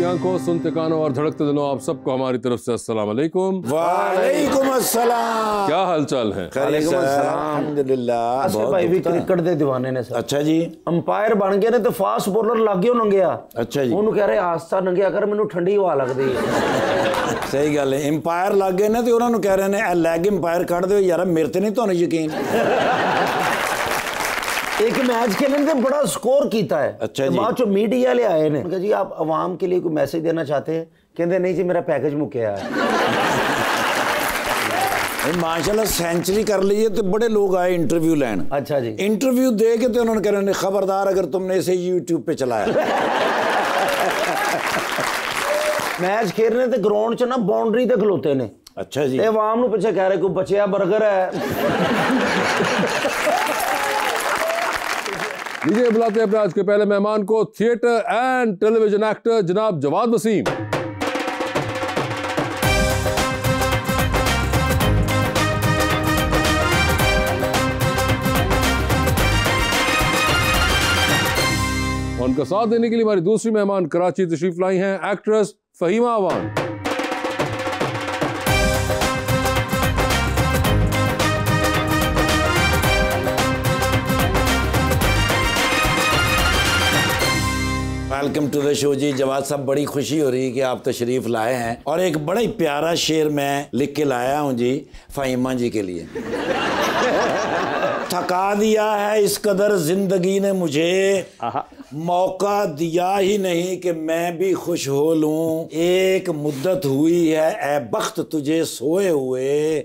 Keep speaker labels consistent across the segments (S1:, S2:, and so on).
S1: आंखों, सुनते कानों और धड़कते दिलों, आप सबको हमारी तरफ से अस्सलाम वालेकुम।
S2: वालेकुम अस्सलाम।
S1: क्या हालचाल है?
S2: अल्हम्दुलिल्लाह।
S3: असर भाई भी क्रिकेट दे दीवाने ने सर।
S2: अच्छा जी।
S3: अंपायर बन गए ने तो फास्ट बॉलर लग गया नंगिया।
S2: अच्छा जी।
S3: ਉਹਨੂੰ कह रहे आस्ता नंगिया कर, मैनू ठंडी हवा लगदी है।
S2: सही गल है। अंपायर लग गए ने तो उन्होंने कह रहे ने लैग अंपायर कढ़ दो यार, मेरे ते नहीं तुहानू यकीन।
S3: एक मैच खेलने ने बड़ा स्कोर कीता है।
S2: अच्छा जी।
S3: बाद जो मीडिया ले आए ने, जी आप अवाम के लिए कोई मैसेज देना चाहते हैं? कहते नहीं जी मेरा पैकेज मुक्या है।
S2: माशाल्लाह सेंचुरी कर ली है तो बड़े लोग आए इंटरव्यू लैन।
S3: अच्छा जी।
S2: इंटरव्यू दे के तो उन्होंने कहा खबरदार अगर तुमने इसे यूट्यूब पे चलाया।
S3: मैच खेलने ते ग्राउंड च ना बाउंड्री ते खलोते ने।
S2: अच्छा जी।
S3: अवाम नु पीछे कह रहे कोई बचिया बर्गर है।
S1: लीजिए बुलाते हैं अपने आज के पहले मेहमान को, थिएटर एंड टेलीविजन एक्टर जनाब जवाद वसीम। उनका साथ देने के लिए हमारी दूसरी मेहमान कराची तशरीफ लाई हैं actress Fahima Awan.
S2: Welcome to the show जी। जवाद साहब बड़ी खुशी हो रही है कि आप तशरीफ लाए हैं और एक बड़ा ही प्यारा शेर मैं लिख के लाया हूं जी फहीमा जी के लिए। थका दिया है इस कदर जिंदगी ने मुझे, मौका दिया ही नहीं कि मैं भी खुश हो लूं। एक मुद्दत हुई है ए बख्त तुझे सोए हुए,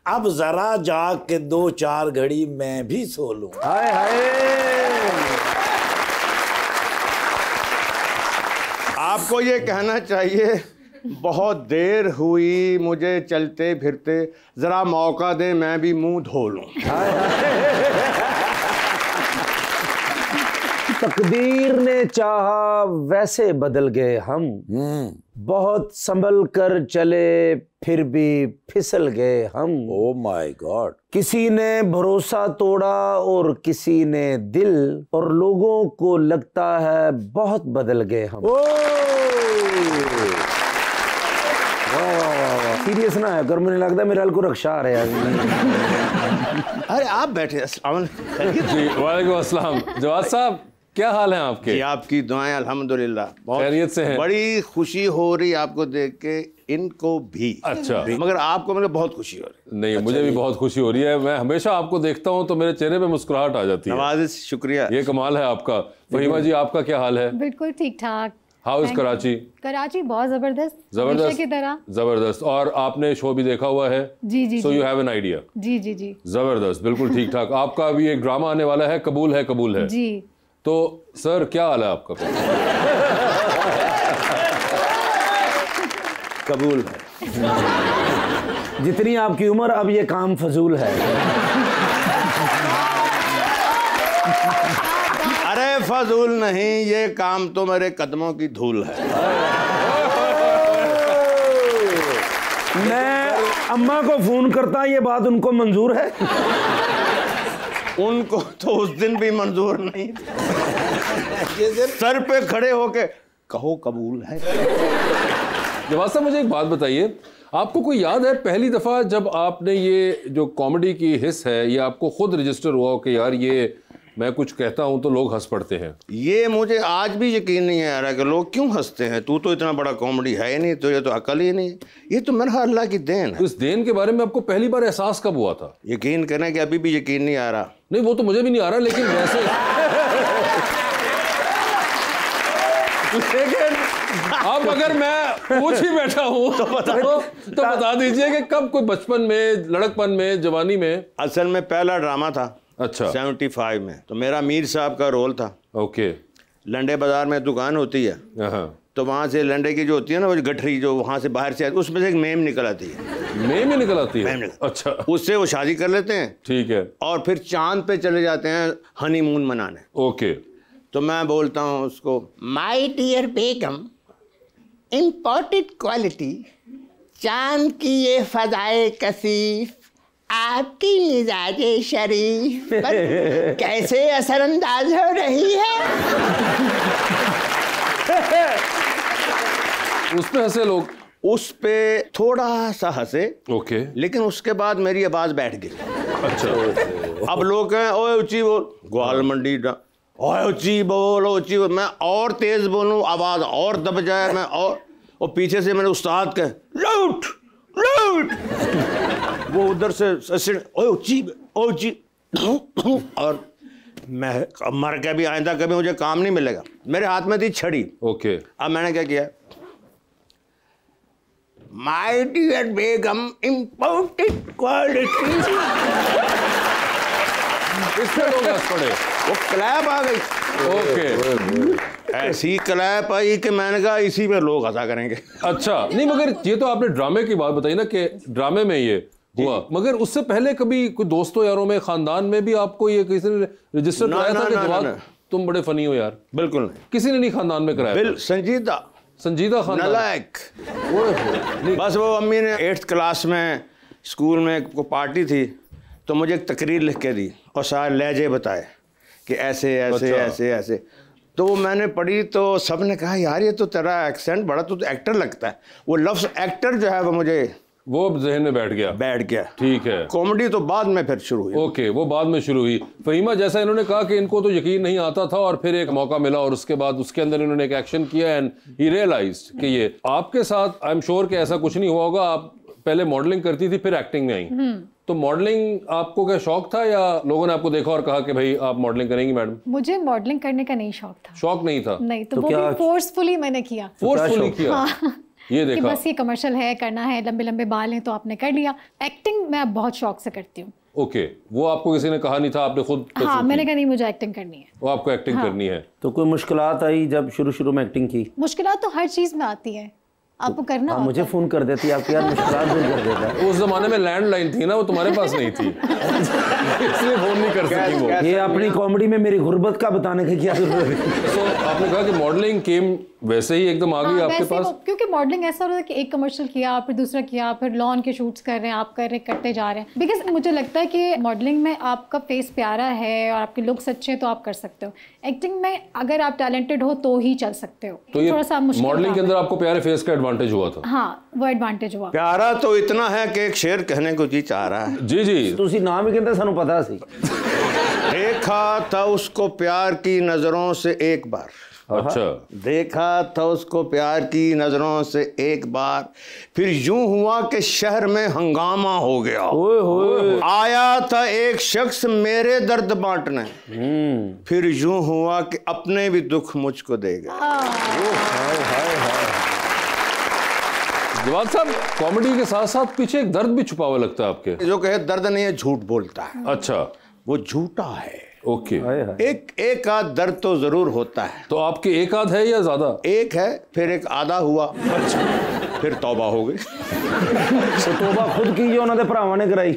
S2: अब जरा जाग के 2-4 घड़ी मैं भी सो लूं।
S3: हाय हाय।
S4: आपको ये कहना चाहिए बहुत देर हुई मुझे चलते फिरते, जरा मौका दे मैं भी मुंह धो लूं।
S3: तकदीर ने चाहा वैसे बदल गए हम, बहुत संभल कर चले फिर भी फिसल गए हम।
S2: Oh my God.
S3: किसी ने भरोसा तोड़ा और किसी ने दिल, और लोगों को लगता है बहुत बदल गए हम। सीरियस ना है कर, मुझे लगता है मेरे हाल को रक्षा आ रहा है।
S4: अरे आप बैठे।
S1: जी वालेकुम अस्सलाम। जवाद साहब क्या हाल है आपके?
S4: जी आपकी दुआएं अल्हम्दुलिल्लाह बहुत
S1: खैरियत से हैं।
S4: बड़ी खुशी हो रही आपको देख के, इनको भी।
S1: अच्छा।
S4: मगर आपको मतलब बहुत खुशी हो रही।
S1: नहीं मुझे भी बहुत खुशी हो रही है। मैं हमेशा आपको देखता हूँ तो मेरे चेहरे पे मुस्कुराहट आ जाती है।
S4: नवाज़िश, शुक्रिया।
S1: ये कमाल है आपका। फहीमा जी आपका क्या हाल है?
S5: बिल्कुल ठीक ठाक।
S1: How is Karachi?
S5: कराची बहुत जबरदस्त
S1: जबरदस्त
S5: की तरह।
S1: जबरदस्त। और आपने शो भी देखा हुआ है?
S5: जी जी।
S1: So you have an idea.
S5: जी जी जी।
S1: जबरदस्त, बिल्कुल ठीक ठाक। आपका अभी एक ड्रामा आने वाला है, कबूल है कबूल है।
S5: जी।
S1: तो सर क्या हाल है आपका?
S4: कबूल है।
S3: जितनी आपकी उम्र अब ये काम फजूल है।
S4: अरे फजूल नहीं, ये काम तो मेरे कदमों की धूल है।
S3: मैं अम्मा को फोन करता, ये बात उनको मंजूर है?
S4: उनको तो उस दिन भी मंजूर नहीं थी। सर पे खड़े होके कहो कबूल है।
S1: जवाद साहब मुझे एक बात बताइए, आपको कोई याद है पहली दफा जब आपने ये जो कॉमेडी की हिस्स है ये आपको खुद रजिस्टर हुआ कि यार ये मैं कुछ कहता हूं तो लोग हंस पड़ते हैं?
S4: ये मुझे आज भी यकीन नहीं आ रहा कि लोग क्यों हंसते हैं। तू तो इतना बड़ा कॉमेडी है ही नहीं, तो ये तो अकल ही नहीं। ये तो मेरा अल्लाह की देन है।
S1: तो इस देन के बारे में आपको पहली बार एहसास कब हुआ था?
S4: यकीन करना कि अभी भी यकीन नहीं आ रहा।
S1: नहीं वो तो मुझे भी नहीं आ रहा, लेकिन वैसे लेकिन अब अगर मैं पूछ ही बैठा हूँ तो बता दीजिए कि कब, कोई बचपन में, लड़कपन में, जवानी में?
S4: असल में पहला ड्रामा था।
S1: अच्छा।
S4: 75 में तो मेरा मीर साहब का रोल था।
S1: ओके।
S4: लंडे बाजार में दुकान होती है, तो वहाँ से लंडे की जो होती है ना वो गठरी जो वहाँ से बाहर से आती है, उसमें से एक मेम निकल आती है।
S1: मेम ही निकल आती है?
S4: मेम।
S1: अच्छा।
S4: उससे वो शादी कर लेते हैं।
S1: ठीक है।
S4: और फिर चांद पे चले जाते हैं हनीमून मनाने।
S1: ओके।
S4: तो मैं बोलता हूँ उसको, my dear begum, imported quality, चांद की ये फजाए कसीफ, आपकी मिजाजे शरीफ पर कैसे असरअंदाज हो रही है।
S1: उस पे हंसे लोग?
S4: उस पे थोड़ा सा हंसे,
S1: ओके।
S4: लेकिन उसके बाद मेरी आवाज बैठ गई।
S1: अच्छा।
S4: अब लोग कहें ओए ऊंची बोल, ग्वाल मंडी ओए ऊंची बोल, ऊंची बोल। मैं और तेज बोलूं, आवाज और दब जाए, मैं और पीछे से मेरे उस्ताद कहे लूट लूट, वो उधर से ओए ऊंची ऊंची, और मैं मर के भी आइंदा कभी मुझे काम नहीं मिलेगा। मेरे हाथ में थी छड़ी।
S1: ओके।
S4: अब मैंने क्या किया, my dear begum imported quality,
S1: इससे लोग हंस पड़े।
S4: वो क्लैप आ गई।
S1: ओके।
S4: ऐसी क्लैप आई कि मैंने कहा इसी पे लोग हंसा करेंगे।
S1: अच्छा, नहीं मगर ये तो आपने ड्रामे की बात बताई ना कि ड्रामे में ये हुआ, मगर उससे पहले कभी कोई दोस्तों यारों में, खानदान में भी आपको ये किसी ने रजिस्टर कराया था कि जवाब तुम बड़े फनी हो यार?
S4: बिल्कुल नहीं,
S1: किसी ने नहीं खानदान में कराया? संजीदा खानदान,
S4: नालायक। बस वो अम्मी ने 8th क्लास में स्कूल में को पार्टी थी, तो मुझे एक तकरीर लिख के दी और सारे लहजे बताए कि ऐसे ऐसे ऐसे ऐसे। तो वो मैंने पढ़ी तो सब ने कहा यार ये तो तेरा एक्सेंट बड़ा, तो एक्टर लगता है। वो लफ्ज़ एक्टर जो है वो मुझे
S1: वो जहन में बैठ गया। ठीक है।
S4: कॉमेडी तो बाद में फिर शुरू हुई।
S1: ओके, वो बाद में शुरू हुई। फहीमा, जैसा इन्होंने कहा कि इनको तो यकीन नहीं आता था और फिर एक मौका मिला और उसके बाद उसके अंदर इन्होंने एक एक्शन किया एंड ही रियलाइज्ड कि ये आपके साथ, आई एम श्योर कि ऐसा कुछ नहीं हुआ होगा। आप पहले मॉडलिंग करती थी, फिर एक्टिंग में आई। तो मॉडलिंग आपको क्या शौक था या लोगों ने आपको देखा और कहा कि भाई आप मॉडलिंग करेंगी मैडम?
S5: मुझे मॉडलिंग करने का नहीं शौक था।
S1: शौक नहीं था?
S5: नहीं, तो वो भी फोर्सफुली मैंने किया।
S1: फोर्सफुली किया?
S5: हाँ।
S1: ये देखा
S5: कि बस ये कमर्शियल है, करना है, लंबे लंबे बाल हैं तो आपने कर लिया। एक्टिंग मैं बहुत शौक से करती हूँ।
S1: ओके, वो आपको किसी ने कहा नहीं था, आपने खुद?
S5: हाँ, मैंने कहा नहीं मुझे एक्टिंग करनी है।
S1: वो आपको एक्टिंग करनी है।
S3: तो कोई मुश्किलात आई जब शुरू में एक्टिंग की?
S5: मुश्किलात तो हर चीज में आती है, आपको करना होता
S3: मुझे फोन कर देती आप यार, मुश्किलात दूर कर देता।
S1: उस जमाने में लैंडलाइन थी ना, वो तुम्हारे पास नहीं थी इसलिए फोन नहीं कर सकी वो।
S3: ये अपनी कॉमेडी में मेरी गुर्बत का बताने की क्या जरूरत है?
S1: तो आपने कहा कि मॉडलिंग केम वैसे ही एकदम आ गई आपके पास?
S5: क्योंकि मॉडलिंग ऐसा होता है कि एक कमर्शियल किया, फिर दूसरा किया, फिर लॉन के शूट्स कर रहे हैं, आप कर रहे करते जा रहे हैं। बिकॉज मुझे लगता है कि मॉडलिंग में आपका फेस प्यारा है और आपके लुक्स अच्छे हैं तो आप कर सकते हो। एक्टिंग में अगर आप टैलेंटेड हो तो ही चल सकते हो।
S1: तो ये
S5: थोड़ा सा मुश्किल
S1: मॉडलिंग के अंदर आपको प्यारे फेस का एडवांटेज हुआ था?
S5: हाँ, वो एडवांटेज हुआ।
S4: प्यारा तो इतना है कि एक शेर कहने को जी चाह रहा है।
S1: जी
S3: तुसी नाम ही कहते सानू पता सी।
S4: देखा था उसको प्यार की नजरों से एक बार।
S1: अच्छा।
S4: देखा था उसको प्यार की नजरों से एक बार, फिर यूं हुआ कि शहर में हंगामा हो गया।
S3: ओए होए।
S4: आया था एक शख्स मेरे दर्द बांटने, फिर यूं हुआ कि अपने भी दुख मुझको देगा।
S1: जवाब साहब, कॉमेडी के साथ साथ पीछे एक दर्द भी छुपा हुआ लगता है आपके।
S4: जो कहे दर्द नहीं है, झूठ बोलता है।
S1: अच्छा,
S4: वो झूठा है।
S1: ओके।
S4: एक आध दर्द तो जरूर होता है।
S1: तो आपके एक आध है या ज्यादा?
S4: एक है, फिर एक आधा हुआ। अच्छा। फिर तौबा हो गई।
S3: तो तौबा खुद की जो उन्होंने भरावां ने कराई।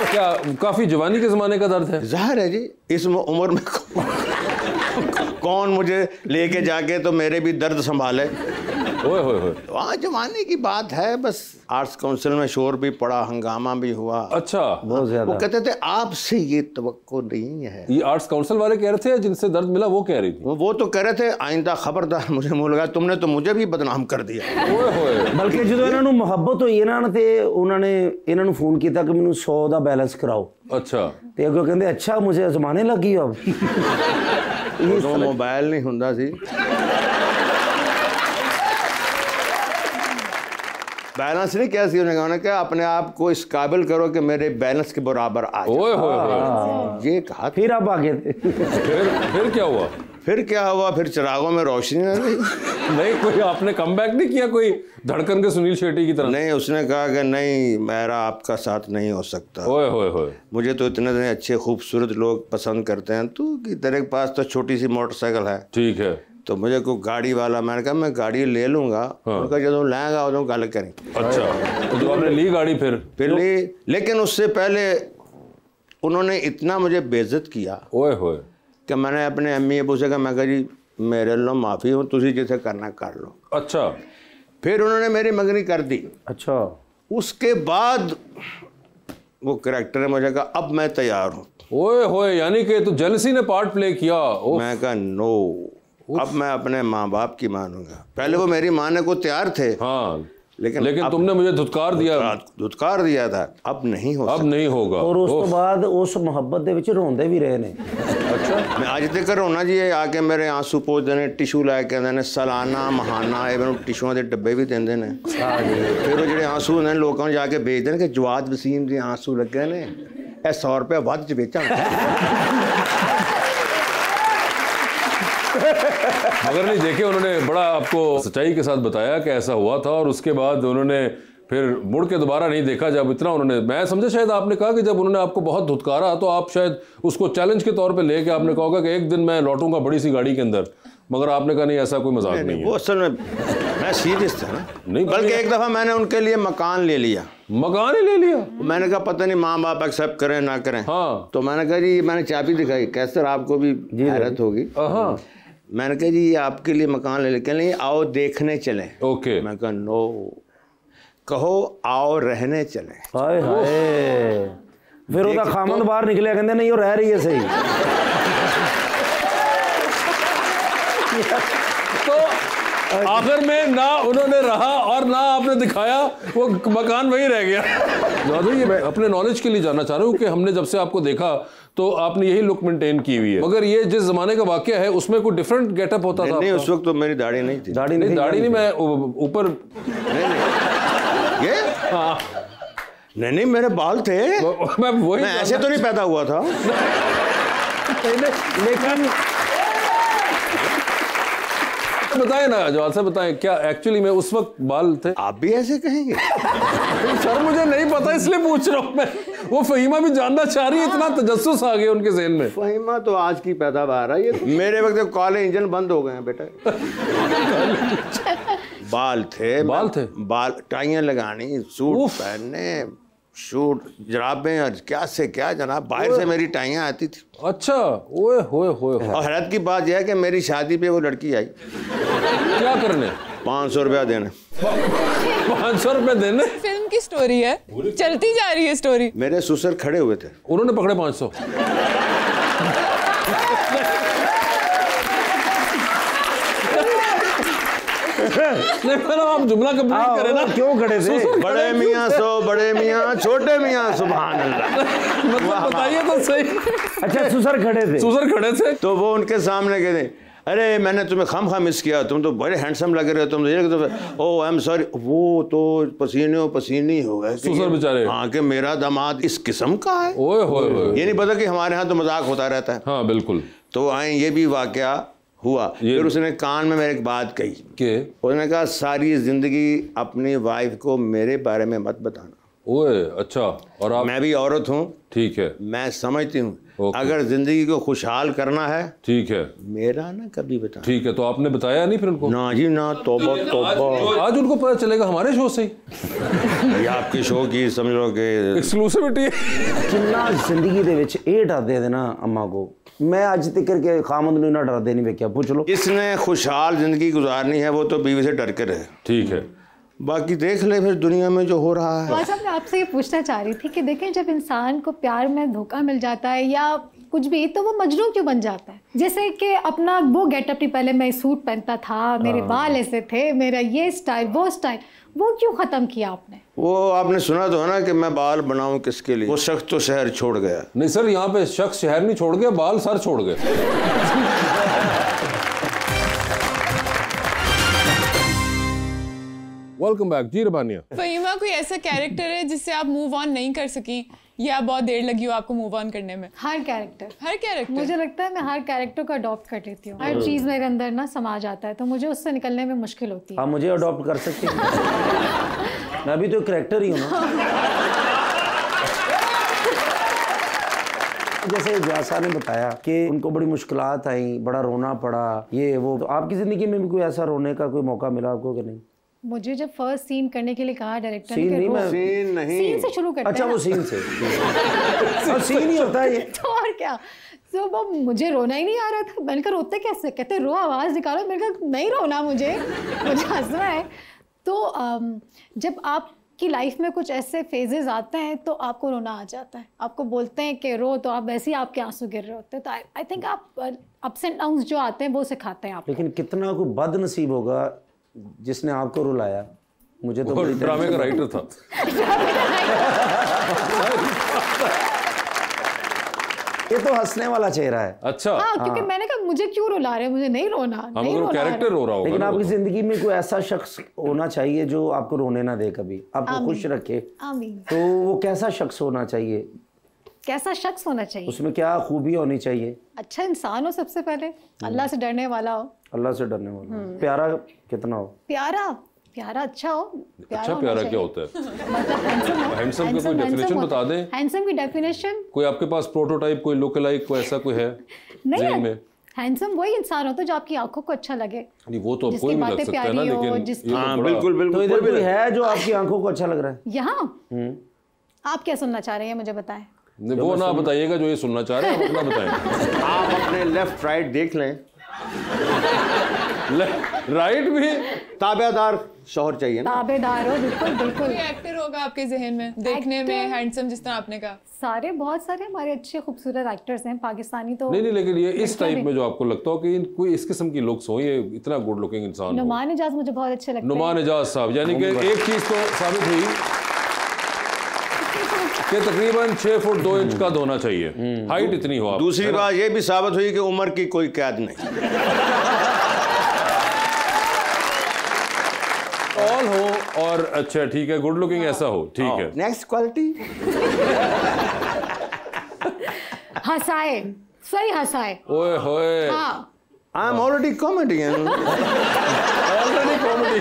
S1: क्या काफी जवानी के जमाने का दर्द है?
S4: जाहिर है जी, इस उम्र में कौन मुझे लेके जाके तो मेरे भी दर्द संभाले।
S1: ओए होए होए।
S4: वहाँ जमाने की बात है। बस आर्ट्स काउंसिल में शोर भी पड़ा, हंगामा भी हुआ।
S1: अच्छा,
S3: बहुत ज्यादा।
S4: वो कहते थे आपसे ये तवक्को नहीं है।
S1: ये आर्ट्स काउंसिल वाले कह रहे थे, जिनसे दर्द मिला वो कह रही थी?
S4: वो तो कह रहे थे आइंदा खबरदार मुझे मुँह लगा, तुमने तो मुझे भी बदनाम कर दिया।
S1: ओए होए।
S3: बल्कि जो इन्होंने मोहब्बत हुई ना ते उन्होंने इन्होंने फोन किया कि मैनू 100 का बैलेंस कराओ।
S1: अच्छा।
S3: ते अगो कहते अच्छा मुझे जमाने लगी अब।
S4: तो मोबाइल नहीं हुंदा सी। बैलेंस नहीं, कैसी उन्होंने कहा अपने आप को इस काबिल करो कि मेरे बैलेंस के बराबर आ जाए।
S1: ओए होए होए।
S4: ये कहा।
S3: फिर आप आगे थे।
S1: फिर क्या हुआ?
S4: फिर क्या हुआ? फिर चिरागों में रोशनी आ गई।
S1: नहीं, कोई आपने कमबैक नहीं किया कोई धड़कन के सुनील शेट्टी की तरह?
S4: नहीं, उसने कहा कि नहीं, मेरा आपका साथ नहीं हो सकता।
S1: ओए होए होए।
S4: मुझे तो इतने अच्छे खूबसूरत लोग पसंद करते हैं, तू कि तेरे पास तो छोटी सी मोटरसाइकिल है।
S1: ठीक है।
S4: तो मुझे कोई गाड़ी वाला, मैंने कहा मैं गाड़ी ले लूंगा। उनका जब लाएगा उਦੋਂ गल करें।
S1: अच्छा, तो जो आपने ली गाड़ी फिर
S4: ली, लेकिन उससे पहले उन्होंने इतना मुझे बेइज्जत किया।
S1: ओए होए।
S4: कि मैंने अपने अम्मी अबू से कहा, मैं कहा जी मेरे लो माफ़ी हूँ, तुझे जिसे करना कर लो।
S1: अच्छा।
S4: फिर उन्होंने मेरी मंगनी कर दी।
S3: अच्छा।
S4: उसके बाद वो कैरेक्टर ने मुझे कहा अब मैं तैयार हूँ।
S1: ओए होए, यानी कि तो जेलसी ने पार्ट प्ले किया?
S4: मैं कहा नो, अब मैं अपने माँ बाप की मानूंगा। पहले वो मेरी मानने को तैयार थे,
S1: हाँ,
S4: लेकिन
S1: तुमने मुझे धुतकार
S4: दिया था। अब नहीं हो,
S1: अब नहीं होगा।
S3: और उस तो बाद उस मोहब्बत दे विच रोंदे भी रहे ने।
S4: अच्छा, मैं आज तक रोना जी आके मेरे आंसू पोंछ देने, टिशू लैके आंदे ने, सालाना महाना ये मैनू टिशूआं दे डब्बे भी देंदे ने। फिर वो जिहड़े आंसू होंदे ने लोकां नूं जाके बेचदे ने कि जवाद वसीम दे आंसू लगे ने, ਇਹ 100 रुपया ਵੱਧ ਚ बेचांगे।
S1: मगर नहीं देखे, उन्होंने बड़ा आपको सच्चाई के साथ बताया कि ऐसा हुआ था, और उसके बाद उन्होंने फिर मुड़ के दोबारा नहीं देखा। जब इतना उन्होंने, मैं समझा शायद आपने कहा कि जब उन्होंने आपको बहुत धुतकारा तो आप शायद उसको चैलेंज के तौर पे लेके आपने कहा होगा कि एक दिन मैं लौटूंगा बड़ी सी गाड़ी के अंदर, मगर आपने कहा नहीं ऐसा कोई मजाक नहीं है।
S4: वो असल में मैं सीरियस था ना, नहीं, बल्कि एक दफ़ा मैंने उनके लिए मकान ले लिया।
S1: मकान ही ले लिया?
S4: मैंने कहा पता नहीं माँ बाप एक्सेप्ट करें ना करें।
S1: हाँ,
S4: तो मैंने कहा जी, मैंने चाबी दिखाई, कैसर आपको भी हैरत होगी।
S1: हाँ,
S4: मैंने कहा जी ये आपके लिए मकान ले लेके नहीं, आओ देखने चले।
S1: ओके।
S4: मैं कहा नो, कहो आओ रहने चले।
S3: हाय हाय, फिर ਉਹਦਾ ਖਾਮੰਦ ਬਾਹਰ ਨਿਕਲਿਆ, ਕਹਿੰਦੇ ਨਹੀਂ ਉਹ ਰਹਿ ਰਹੀ ਹੈ सही।
S1: तो आखिर में ना उन्होंने रहा और ना आपने दिखाया, वो मकान वहीं रह गया। ये मैं अपने नॉलेज के लिए जानना चाह रहा हूँ कि हमने जब से आपको देखा तो आपने यही लुक मेंटेन की हुई है, मगर ये जिस जमाने का वाकया है उसमें कोई डिफरेंट गेटअप होता था?
S4: नहीं, उस वक्त तो मेरी दाढ़ी नहीं थी।
S3: दाढ़ी
S1: नहीं, मैं ऊपर
S4: ये नहीं मेरे बाल थे। मैं ऐसे तो नहीं पैदा हुआ था।
S3: लेकिन
S1: बताएं ना जवाब से, बताएं क्या एक्चुअली में उस वक्त बाल थे?
S4: आप भी ऐसे कहेंगे?
S1: सर मुझे नहीं पता इसलिए पूछ रहा हूँ मैं। वो फहीमा भी जानना चाह रही है, इतना तजस्सुस आ गया उनके ज़हन में।
S4: फहीमा तो आज की पैदावार है, ये मेरे वक्त काले इंजन बंद हो गए हैं बेटा। बाल थे, बाल टाइयां लगानी, सूट पहनने, शूट जराबें, और क्या से क्या जनाब, बाहर से मेरी टाइयां आती थी।
S1: अच्छा, ओए होए होए।
S4: और हैरत की बात यह है कि मेरी शादी पे वो लड़की आई।
S1: क्या करने?
S4: 500 रुपया देने।
S1: 500 रुपये देने?
S6: फिल्म की स्टोरी है, चलती जा रही है स्टोरी।
S4: मेरे ससुर खड़े हुए थे,
S1: उन्होंने पकड़े 500। नहीं मतलब आप जुमला कंप्लीट करें ना।
S3: क्यों खड़े थे?
S4: बड़े मियाँ सो बड़े मियाँ, छोटे मियाँ सुभान अल्लाह।
S1: मतलब बताइए तो सही।
S3: अच्छा, ससुर खड़े थे?
S1: ससुर खड़े थे
S4: तो वो उनके सामने कहते, अरे मैंने तुम्हें खम मिस किया, तुम तो बड़े हैंडसम लग रहे हो, तुम तो ओह आई एम सॉरी। वो तो पसीने हो गए
S1: ससुर बेचारे।
S4: हाँ, कि मेरा दामाद इस किस्म का है।
S1: ओए होए होए।
S4: ये नहीं पता कि हमारे यहाँ तो मजाक होता रहता है।
S1: हाँ बिल्कुल।
S4: तो आए ये भी वाकया हुआ। फिर उसने कान में मेरे एक बात कही
S1: कि
S4: उसने कहा सारी जिंदगी अपनी वाइफ को मेरे बारे में मत बताना।
S1: ओए अच्छा, और आप?
S4: मैं भी औरत हूँ,
S1: ठीक है,
S4: मैं समझती हूँ, अगर जिंदगी को खुशहाल करना है, ठीक है, मेरा ना कभी बता।
S1: ठीक है, तो आपने बताया नहीं फिर उनको?
S4: ना जी ना, तौबा तौबा।
S1: आज उनको पता चलेगा हमारे शो से ही।
S4: ये आपके शो की समझ लो कि
S1: एक्सक्लूसिविटी है।
S3: कितना जिंदगी दे विच ये डर दे देना अम्मा को, मैं आज तक करके खामंद नूं ना डर दे नहीं वेख्या, पूछ लो।
S4: इसने खुशहाल जिंदगी गुजारनी है वो तो बीवी से डर के रहे,
S1: ठीक है,
S4: बाकी देख ले फिर दुनिया में जो हो रहा है।
S5: साहब मैं आपसे ये पूछना चाह रही थी कि देखें जब इंसान को प्यार में धोखा मिल जाता है या कुछ भी, तो वो मजनू क्यों बन जाता है? जैसे कि अपना वो गेटअप, पहले मैं सूट पहनता था, मेरे बाल ऐसे थे, मेरा ये स्टाइल वो स्टाइल, वो क्यों ख़त्म किया आपने?
S4: वो आपने सुना तो है ना कि मैं बाल बनाऊं किसके लिए। वो शख्स तो शहर छोड़ गया।
S1: नहीं सर, यहाँ पे शख्स शहर नहीं छोड़ गया, बाल सर छोड़ गए। वेलकम बैक जी रबानिया।
S6: फहीमा, कोई ऐसा कैरेक्टर है जिससे आप मूव ऑन नहीं कर सकी या बहुत देर लगी हो आपको मूव ऑन करने में?
S5: हर कैरेक्टर
S6: मुझे
S5: लगता है मैं हर कैरेक्टर को अडॉप्ट कर लेती हूँ, हर चीज़ मेरे अंदर ना समा जाता है, तो मुझे उससे निकलने में मुश्किल होती है।
S3: आप मुझे अडॉप्ट कर सकते हैं? मैं भी तो कैरेक्टर ही हूँ ना। जैसे ज्यासा ने बताया कि उनको बड़ी मुश्किलात आई, बड़ा रोना पड़ा, ये वो, तो आपकी जिंदगी में भी कोई ऐसा रोने का कोई मौका मिला आपको कि नहीं?
S5: मुझे जब फर्स्ट सीन करने के लिए कहा डायरेक्टर ने,
S4: सीन
S5: से शुरू करते हैं।
S3: अच्छा, वो सीन से और सीन ही होता है ये।
S5: तो और क्या, तो वो मुझे रोना ही नहीं आ रहा था। मैंने कहा रोते कैसे? कहते रो, आवाज़ निकालो। मैंने कहा नहीं रोना, मुझे हंसना है। तो जब आप कि लाइफ में कुछ ऐसे फेजेस आते हैं तो आपको रोना आ जाता है, आपको बोलते हैं कि रो, तो आप वैसे ही आपके आंसू गिर रहे होते हैं। तो आई थिंक आप अप्स एंड डाउन्स जो आते हैं वो सिखाते हैं आप।
S3: लेकिन कितना कोई बदनसीब होगा जिसने आपको रुलाया। मुझे तो
S1: ड्रामे का राइटर था।
S3: ये तो हंसने वाला चेहरा है।
S1: अच्छा
S5: हाँ, क्योंकि मैंने कहा मुझे क्यों रुला रहे हैं, मुझे नहीं रोना, नहीं रोना
S1: कैरेक्टर रो रहा होगा।
S3: लेकिन आपकी जिंदगी में कोई ऐसा शख्स होना चाहिए जो आपको रोने ना दे, कभी आपको खुश रखे।
S5: आमीन।
S3: तो वो कैसा शख्स होना चाहिए?
S5: कैसा शख्स होना चाहिए?
S3: उसमें क्या खूबी होनी चाहिए?
S5: अच्छा इंसान हो सबसे पहले, अल्लाह से डरने वाला हो।
S3: अल्लाह से डरने वाला। प्यारा कितना हो?
S5: प्यारा अच्छा हो।
S1: अच्छा प्यारा क्या होता है?
S5: मतलब
S1: हैंडसम की कोई डेफिनेशन बता दें।
S5: हैंडसम की डेफिनेशन
S1: कोई आपके पास प्रोटोटाइप, कोई लुक लाइक, कोई ऐसा कोई है
S5: नहीं
S1: में?
S5: हैंडसम वही इंसान होता है जो आपकी आंखों को अच्छा लगे।
S1: नहीं वो तो कोई भी लग सकता है ना, लेकिन
S4: हाँ बिल्कुल
S3: तो इधर कोई है जो आपकी आंखों को अच्छा लग रहा है?
S5: यहाँ आप क्या सुनना चाह रहे हैं मुझे बताएं।
S1: वो ना बताइएगा जो ये सुनना चाह रहे हैं, अपना बताएं।
S4: आप अपने लेफ्ट राइट देख लें।
S1: राइट भी
S4: ताबेदार शौहर चाहिए ना।
S5: ताबेदार हो, बिल्कुल बिल्कुल।
S6: कोई एक्टर होगा आपके जहन में देखने में हैंडसम जिस तरह आपने कहा?
S5: सारे बहुत सारे हमारे अच्छे खूबसूरत एक्टर्स हैं पाकिस्तानी तो।
S1: नहीं लेकिन ये इस टाइप में जो आपको लगता हो कि कोई इस किस्म की लुक्स हो, ये इतना गुड लुकिंग इंसान।
S5: नुमान इजाज मुझे बहुत अच्छे लगते हैं।
S1: नुमान इजाज साहब, यानी कि एक चीज तो साबित हुई कि तकरीबन 6 फुट 2 इंच का होना चाहिए, हाइट इतनी हो आप।
S4: दूसरी बात ये भी साबित हुई कि उम्र की कोई कैद नहीं।
S1: ऑल हो और अच्छा ठीक है, गुड लुकिंग ऐसा हो, ठीक है।
S4: नेक्स्ट क्वालिटी
S5: हंसाए, सही हंसाए।
S1: ओए होए,
S5: हाँ
S4: I am already comedian.
S1: Already comedy.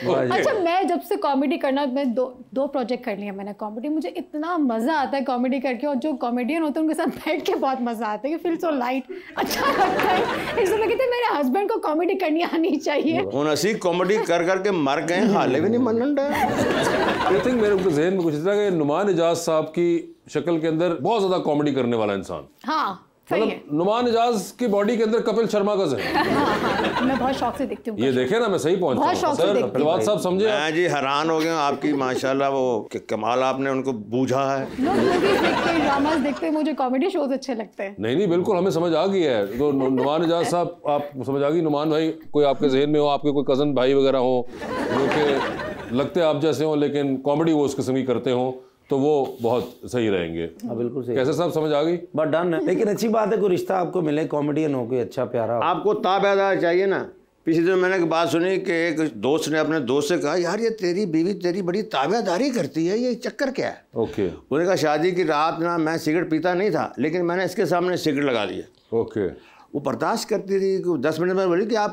S5: अच्छा मैं जब से कॉमेडी करना, मैं दो प्रोजेक्ट कर लिया मैंने कॉमेडी, मुझे इतना मजा आता है कॉमेडी करके, और जो कॉमेडियन होते हैं उनके साथ बैठ के बहुत मजा आता है, फील सो लाइट, अच्छा लगता है। इसलिए मैं कहती हूँ मेरे हस्बैंड को कॉमेडी करनी आनी चाहिए।
S4: उनसी कॉमेडी कर करके मर गए, हाले भी नहीं मनन डे।
S1: आई थिंक मेरे जहन में कुछ इस तरह का, नुमान इजाज साहब की शक्ल के अंदर बहुत ज्यादा कॉमेडी करने वाला इंसान।
S5: हाँ मतलब
S1: नुमान इजाज की बॉडी के अंदर कपिल शर्मा का जहन।
S5: हाँ, मैं बहुत शौक से देखती हूँ।
S1: ये देखे ना, मैं सही पहुंच
S5: बहुत शौक से देखती हूँ।
S1: बात साहब समझे?
S4: मैं जी हैरान हो गया आपकी माशाल्लाह, वो कमाल आपने उनको बूझा है।
S5: लोग मूवीज देखते हैं, ड्रामास देखते हैं, मुझे कॉमेडी शोज अच्छे लगते हैं।
S1: नहीं बिल्कुल हमें समझ आ गई है। तो नुमान इजाज साहब आप समझ आ गई। नुमान भाई कोई आपके जहन में हो, आपके कोई कजन भाई वगैरह हो जो कि लगते आप जैसे हो लेकिन कॉमेडी वो उस किस्म की करते हो, तो वो बहुत सही रहेंगे।
S3: बिल्कुल सही।
S1: कैसे साहब समझ आ गई?
S3: बट डन है। लेकिन अच्छी बात है कोई रिश्ता आपको मिले, कॉमेडियन हो, कोई अच्छा प्यारा हो।
S4: आपको ताबेदार चाहिए ना। पिछले दिन मैंने एक बात सुनी कि एक दोस्त ने अपने दोस्त से कहा, यार ये तेरी बीवी तेरी बड़ी ताबेदारी करती है, ये चक्कर क्या है?
S1: ओके।
S4: उन्होंने कहा शादी की रात ना मैं सिगरेट पीता नहीं था, लेकिन मैंने इसके सामने सिगरेट लगा दिया।
S1: ओके।
S4: वो बर्दाश्त करती रही। 10 मिनट में बोली कि आप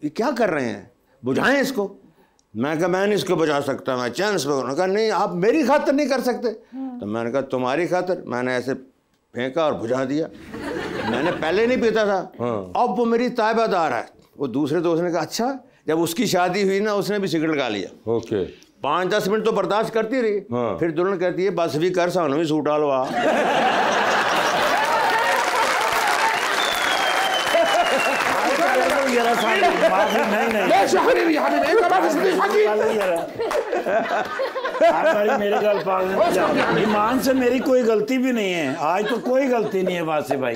S4: ये क्या कर रहे हैं, बुझाएं इसको। मैं कहा मैं नहीं इसको बुझा सकता, मैं चैन से। उन्होंने कहा नहीं आप मेरी खातिर नहीं कर सकते। तो मैंने कहा तुम्हारी खातिर। मैंने ऐसे फेंका और बुझा दिया। मैंने पहले नहीं पीता था, अब वो मेरी ताबेदार है। वो दूसरे दोस्त ने कहा अच्छा। जब उसकी शादी हुई ना, उसने भी सिगरेट लगा लिया।
S1: ओके।
S4: 5-10 मिनट तो बर्दाश्त करती रही। फिर दुल्हन कहती है बस भी कर, सानू भी सूट डालवा।
S2: ईमान से मेरी कोई गलती भी नहीं है, आज तो कोई गलती नहीं है वासे भाई।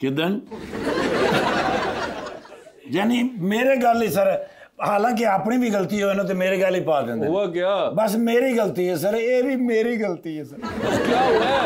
S2: किदन यानी मेरे गल ही सर, हालांकि अपनी भी गलती हो ना तो मेरे गल ही पा देंगे।
S1: हुआ क्या?
S2: बस मेरी गलती है सर, ये भी मेरी गलती है सर।
S1: क्या हुआ?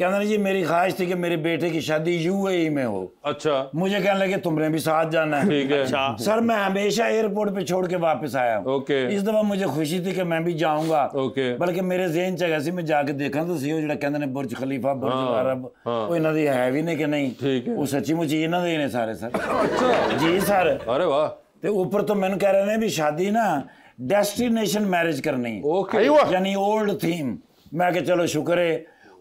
S2: कहना जी मेरी ख्वाहिश थी कि मेरे बेटे की शादी यूएई में हो।
S1: अच्छा।
S2: मुझे कहने लगे तुमने भी साथ जाना है।
S1: ठीक है।
S2: अच्छा। सर मैं हमेशा एयरपोर्ट पे छोड़ के वापस आया हूँ।
S1: ओके।
S2: इस दफा मुझे खुशी थी कि मैं भी जाऊंगा।
S1: ओके।
S2: बल्कि मेरे ज़हन च हैगा सी मैं जाके देखा तो सी, ਜਿਹੜਾ ਕਹਿੰਦੇ ਨੇ बुर्ज खलीफा बुर्ज अरब ਉਹ ਇਹਨਾਂ ਦੀ ਹੈ ਵੀ ਨਹੀਂ कि नहीं।
S1: ठीक है।
S2: वो सच्ची मुची ਇਹਨਾਂ ਦੇ ਨੇ ਸਾਰੇ सर।
S1: अच्छा
S2: जी सर।
S1: अरे वाह।
S2: ਤੇ ऊपर तो मैंने कह रहे हैं भी शादी ना डेस्टिनेशन मैरिज करनी।
S1: ओके।
S2: यानी ओल्ड थीम। मैं कि चलो शुक्र है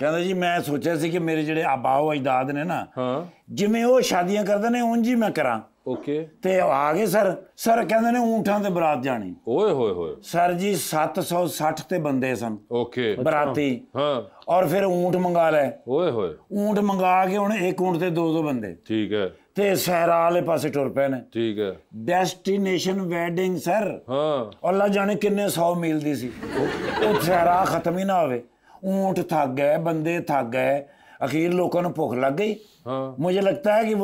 S2: कहता जी मैं सोचा सी कि मेरे ਜਿਹੜੇ आबाओ अजदाद ने ना, जिमें वो शादियां करते ने उंज ही मैं करा।
S1: ओके
S2: ਤੇ ਆ ਗਏ ਸਰ ਕਹਿੰਦੇ ਨੇ ਊਂਠਾਂ ਤੇ ਬਰਾਤ ਜਾਣੀ।
S1: ओए होए होए
S2: ਸਰ ਜੀ 760 ਤੇ ਬੰਦੇ ਸਨ
S1: ओके
S2: ਬਰਾਤੀ।
S1: हाँ
S2: ਔਰ ਫਿਰ ਊਂਠ ਮੰਗਾ ਲਏ।
S1: ओए होए
S2: ਊਂਠ ਮੰਗਾ ਕੇ ਹੁਣ ਇੱਕ ਊਂਠ ਤੇ 2 ਬੰਦੇ
S1: ठीक है
S2: ਤੇ ਸਹਿਰਾ ਵਾਲੇ ਪਾਸੇ ਟੁਰ ਪਏ ਨੇ।
S1: ठीक है
S2: ਡੈਸਟੀਨੇਸ਼ਨ ਵੈਡਿੰਗ ਸਰ।
S1: हाँ
S2: ਅੱਲਾ ਜਾਣੇ ਕਿੰਨੇ 100 ਮੀਲ ਦੀ ਸੀ। ਉਹ ਸਹਿਰਾ ਖਤਮ ਹੀ ਨਾ ਹੋਵੇ। ऊंट थक गए, बंदे थक गए, आखिर लोगों को भूख लग गई।
S1: हाँ
S2: मुझे लगता है कि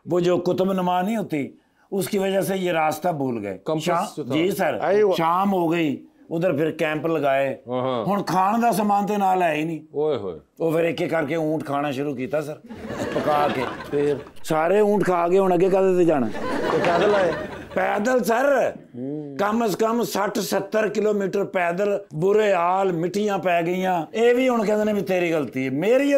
S2: वो जो कुतुब नुमा नहीं होती उसकी वजह से ये रास्ता भूल गए।
S1: कंपास जो था।
S2: जी सर शाम हो गई, उधर फिर कैंप लगाए।
S1: हाँ।
S2: हुण खाण दा समान ते नाल है ही नहीं।
S1: ओए होए
S2: वो फिर एक एक करके ऊंट खाना शुरू किया सर पका के। फिर सारे ऊंट खा गए, हुण अगे काहदे ते जाना? पैदल आए, पैदल सर कम से कम 60-70 किलोमीटर पैदल। बुरे हाल, मिट्टियां पै गईयां। ये भी हुण कहंदे ने भी तेरी गलती है, मेरी ये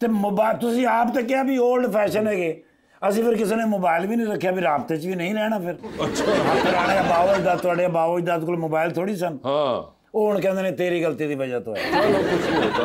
S2: ਤੇ ਮੋਬਾਈਲ ਤੁਸੀਂ ਆਪ ਤੇ ਕਿਹਾ ਵੀ 올ਡ ਫੈਸ਼ਨ ਹੈਗੇ, ਅਸੀਂ ਫਿਰ ਕਿਸੇ ਨੇ ਮੋਬਾਈਲ ਵੀ ਨਹੀਂ ਰੱਖਿਆ ਵੀ ਰਾਬਤੇ 'ਚ ਵੀ ਨਹੀਂ ਰਹਿਣਾ। ਫਿਰ ਅੱਛਾ ਪੁਰਾਣੇ ਬਾਬਾ ਦਾ ਤੁਹਾਡੇ ਬਾਬਾ ਦਾਦ ਕੋਲ ਮੋਬਾਈਲ ਥੋੜੀ ਸਨ।
S1: हाँ
S2: ਉਹ ਹੁਣ ਕਹਿੰਦੇ ਨੇ ਤੇਰੀ ਗਲਤੀ ਦੀ ਵਜ੍ਹਾ ਤੋਂ ਹੈ।
S1: चलो कुछ नहीं होता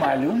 S2: मालूम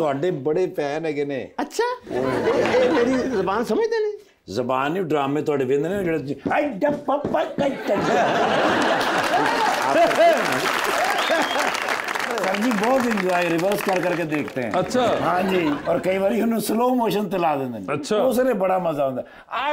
S2: ਤੁਹਾਡੇ ਬੜੇ ਫੈਨ ਹੈਗੇ ਨੇ।
S4: अच्छा ये मेरी जुबान समझते नहीं
S2: ਜ਼ਬਾਨ ਨਹੀਂ, ਡਰਾਮੇ ਤੁਹਾਡੇ ਵੇਂਦੇ ਨੇ ਜਿਹੜੇ ਆਈ ਡੱਪਾ सर जी बहुत इंजॉय रिवर्स कर करके देखते हैं।
S1: अच्छा
S2: हाँ जी, और कई बार उन्हें स्लो मोशन ते ला देंगे।
S1: अच्छा।
S2: उसने बड़ा मजा आता है।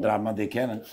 S2: ड्रामा देखा ना?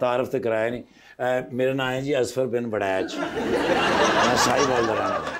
S2: तारफ तो कराया नहीं। मेरा नाम है जी असफर बिन बड़ैच, मैं शाही बोल रहा हूँ।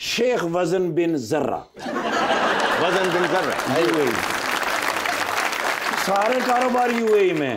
S2: शेख वजन बिन जर्रा।
S4: वजन बिन कर रहा
S2: सारे कारोबार यूएई में।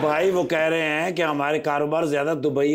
S2: भाई वो कह रहे हैं कि हमारे कारोबार ज्यादा दुबई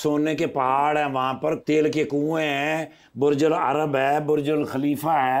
S2: सोने के पहाड़ है वहां पर, तेल के कुएं हैं, बुर्जुल अरब है, बुर्जुल खलीफा है।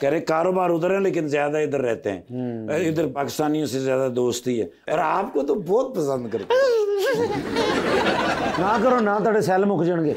S2: कह रहे कारोबार उधर है लेकिन ज्यादा इधर रहते हैं। इधर पाकिस्तानियों से ज्यादा दोस्ती है और आपको तो बहुत पसंद करते हैं।
S3: ना करो ना तेरे सैल मुक जाएंगे।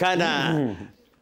S4: खाना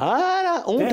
S4: हाँ ऊँट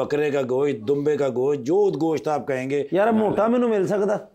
S2: बकरे का गोश्त, दुम्बे का गोश्त, जो गोश्त आप कहेंगे।
S3: यार मोटा मैनू मिल सकता?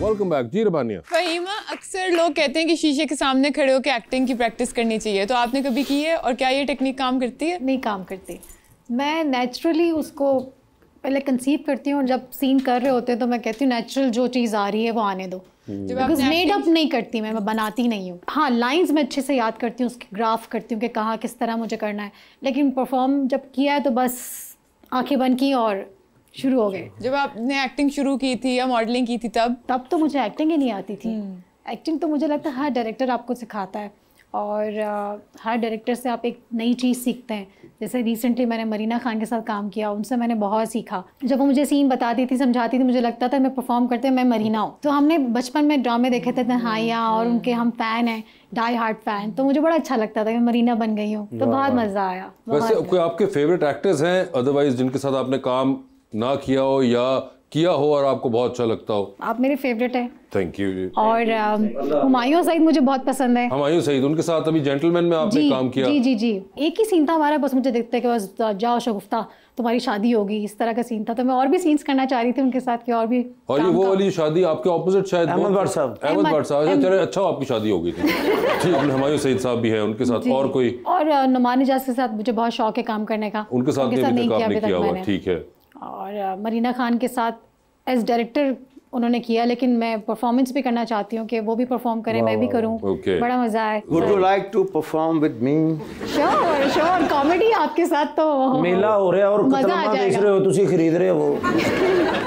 S1: वेलकम बैक जी रबानिया।
S6: फहीमा, अक्सर लोग कहते हैं कि शीशे के सामने खड़े होकर एक्टिंग की प्रैक्टिस करनी चाहिए, तो आपने कभी की है और क्या ये टेक्निक काम करती है?
S5: नहीं काम करती। मैं नेचुरली उसको पहले कंसीव करती हूँ और जब सीन कर रहे होते हैं तो मैं कहती हूँ नेचुरल जो चीज़ आ रही है वो आने दो। बिकॉज मेड अप नहीं करती मैं बनाती नहीं हूँ। हाँ लाइंस मैं अच्छे से याद करती हूँ, उसकी ग्राफ करती हूँ कि कहाँ किस तरह मुझे करना है, लेकिन परफॉर्म जब किया है तो बस आंखें बंद की और शुरू हो गए।
S6: जब आपने एक्टिंग शुरू की थी या मॉडलिंग की थी तब
S5: तो मुझे एक्टिंग ही नहीं आती थी। एक्टिंग तो मुझे लगता है हर डायरेक्टर आपको सिखाता है और हर डायरेक्टर से आप एक नई चीज़ सीखते हैं। जैसे रिसेंटली मैंने मरीना खान के साथ काम किया, उनसे मैंने बहुत सीखा। जब वो मुझे सीन बताती थी, समझाती थी, मुझे लगता था मैं परफॉर्म करते मैं मरीना हूँ। तो हमने बचपन में ड्रामे देखे थे तन्हाइयाँ और उनके हम फ़ैन हैं, डाई हार्ट फ़ैन, तो मुझे बड़ा अच्छा लगता था कि मरीना बन गई हूँ, तो बहुत मज़ा आया।
S1: वैसे कोई आपके फेवरेट एक्टर्स हैं अदरवाइज जिनके साथ आपने काम ना किया हो या किया हो और आपको बहुत अच्छा लगता हो?
S5: आप मेरे फेवरेट हैं।
S1: थैंक यू जी।
S5: और हुमायूं सईद मुझे बहुत पसंद है।
S1: हुमायूं सईद, उनके साथ अभी जेंटलमैन में आपने काम किया?
S5: जी जी जी, एक ही सीन था हमारा, बस मुझे दिखता है कि बस जाओ शगुफ्ता तुम्हारी शादी होगी, इस तरह का सीन था। तो मैं और भी सीन्स करना चाह रही थी उनके साथ कि और भी।
S1: और ये वो वाली शादी आपके ऑपोजिट शायद
S3: अहमद भट्ट साहब।
S1: अहमद भट्ट साहब, चले अच्छा आपकी शादी हो गई थी। ठीक, हुमायूं सईद साहब भी हैं उनके साथ। और कोई?
S5: और नुमान इजाज के साथ मुझे बहुत शौक है काम करने का।
S1: उनके साथ नहीं किया हुआ। ठीक है।
S5: और मरीना खान के साथ एज डायरेक्टर उन्होंने किया, लेकिन मैं परफॉर्मेंस भी करना चाहती हूँ कि वो भी परफॉर्म करें, मैं भी करूँ।
S1: Okay.
S5: बड़ा मजा आया।
S4: Would you like to perform with me?
S5: Sure comedy आपके साथ तो
S3: मेला हो रहा है और
S5: मजा आ
S3: कतलमा बेच
S5: जाएगा।
S3: रहे हो, तुसी खरीद रहे हो,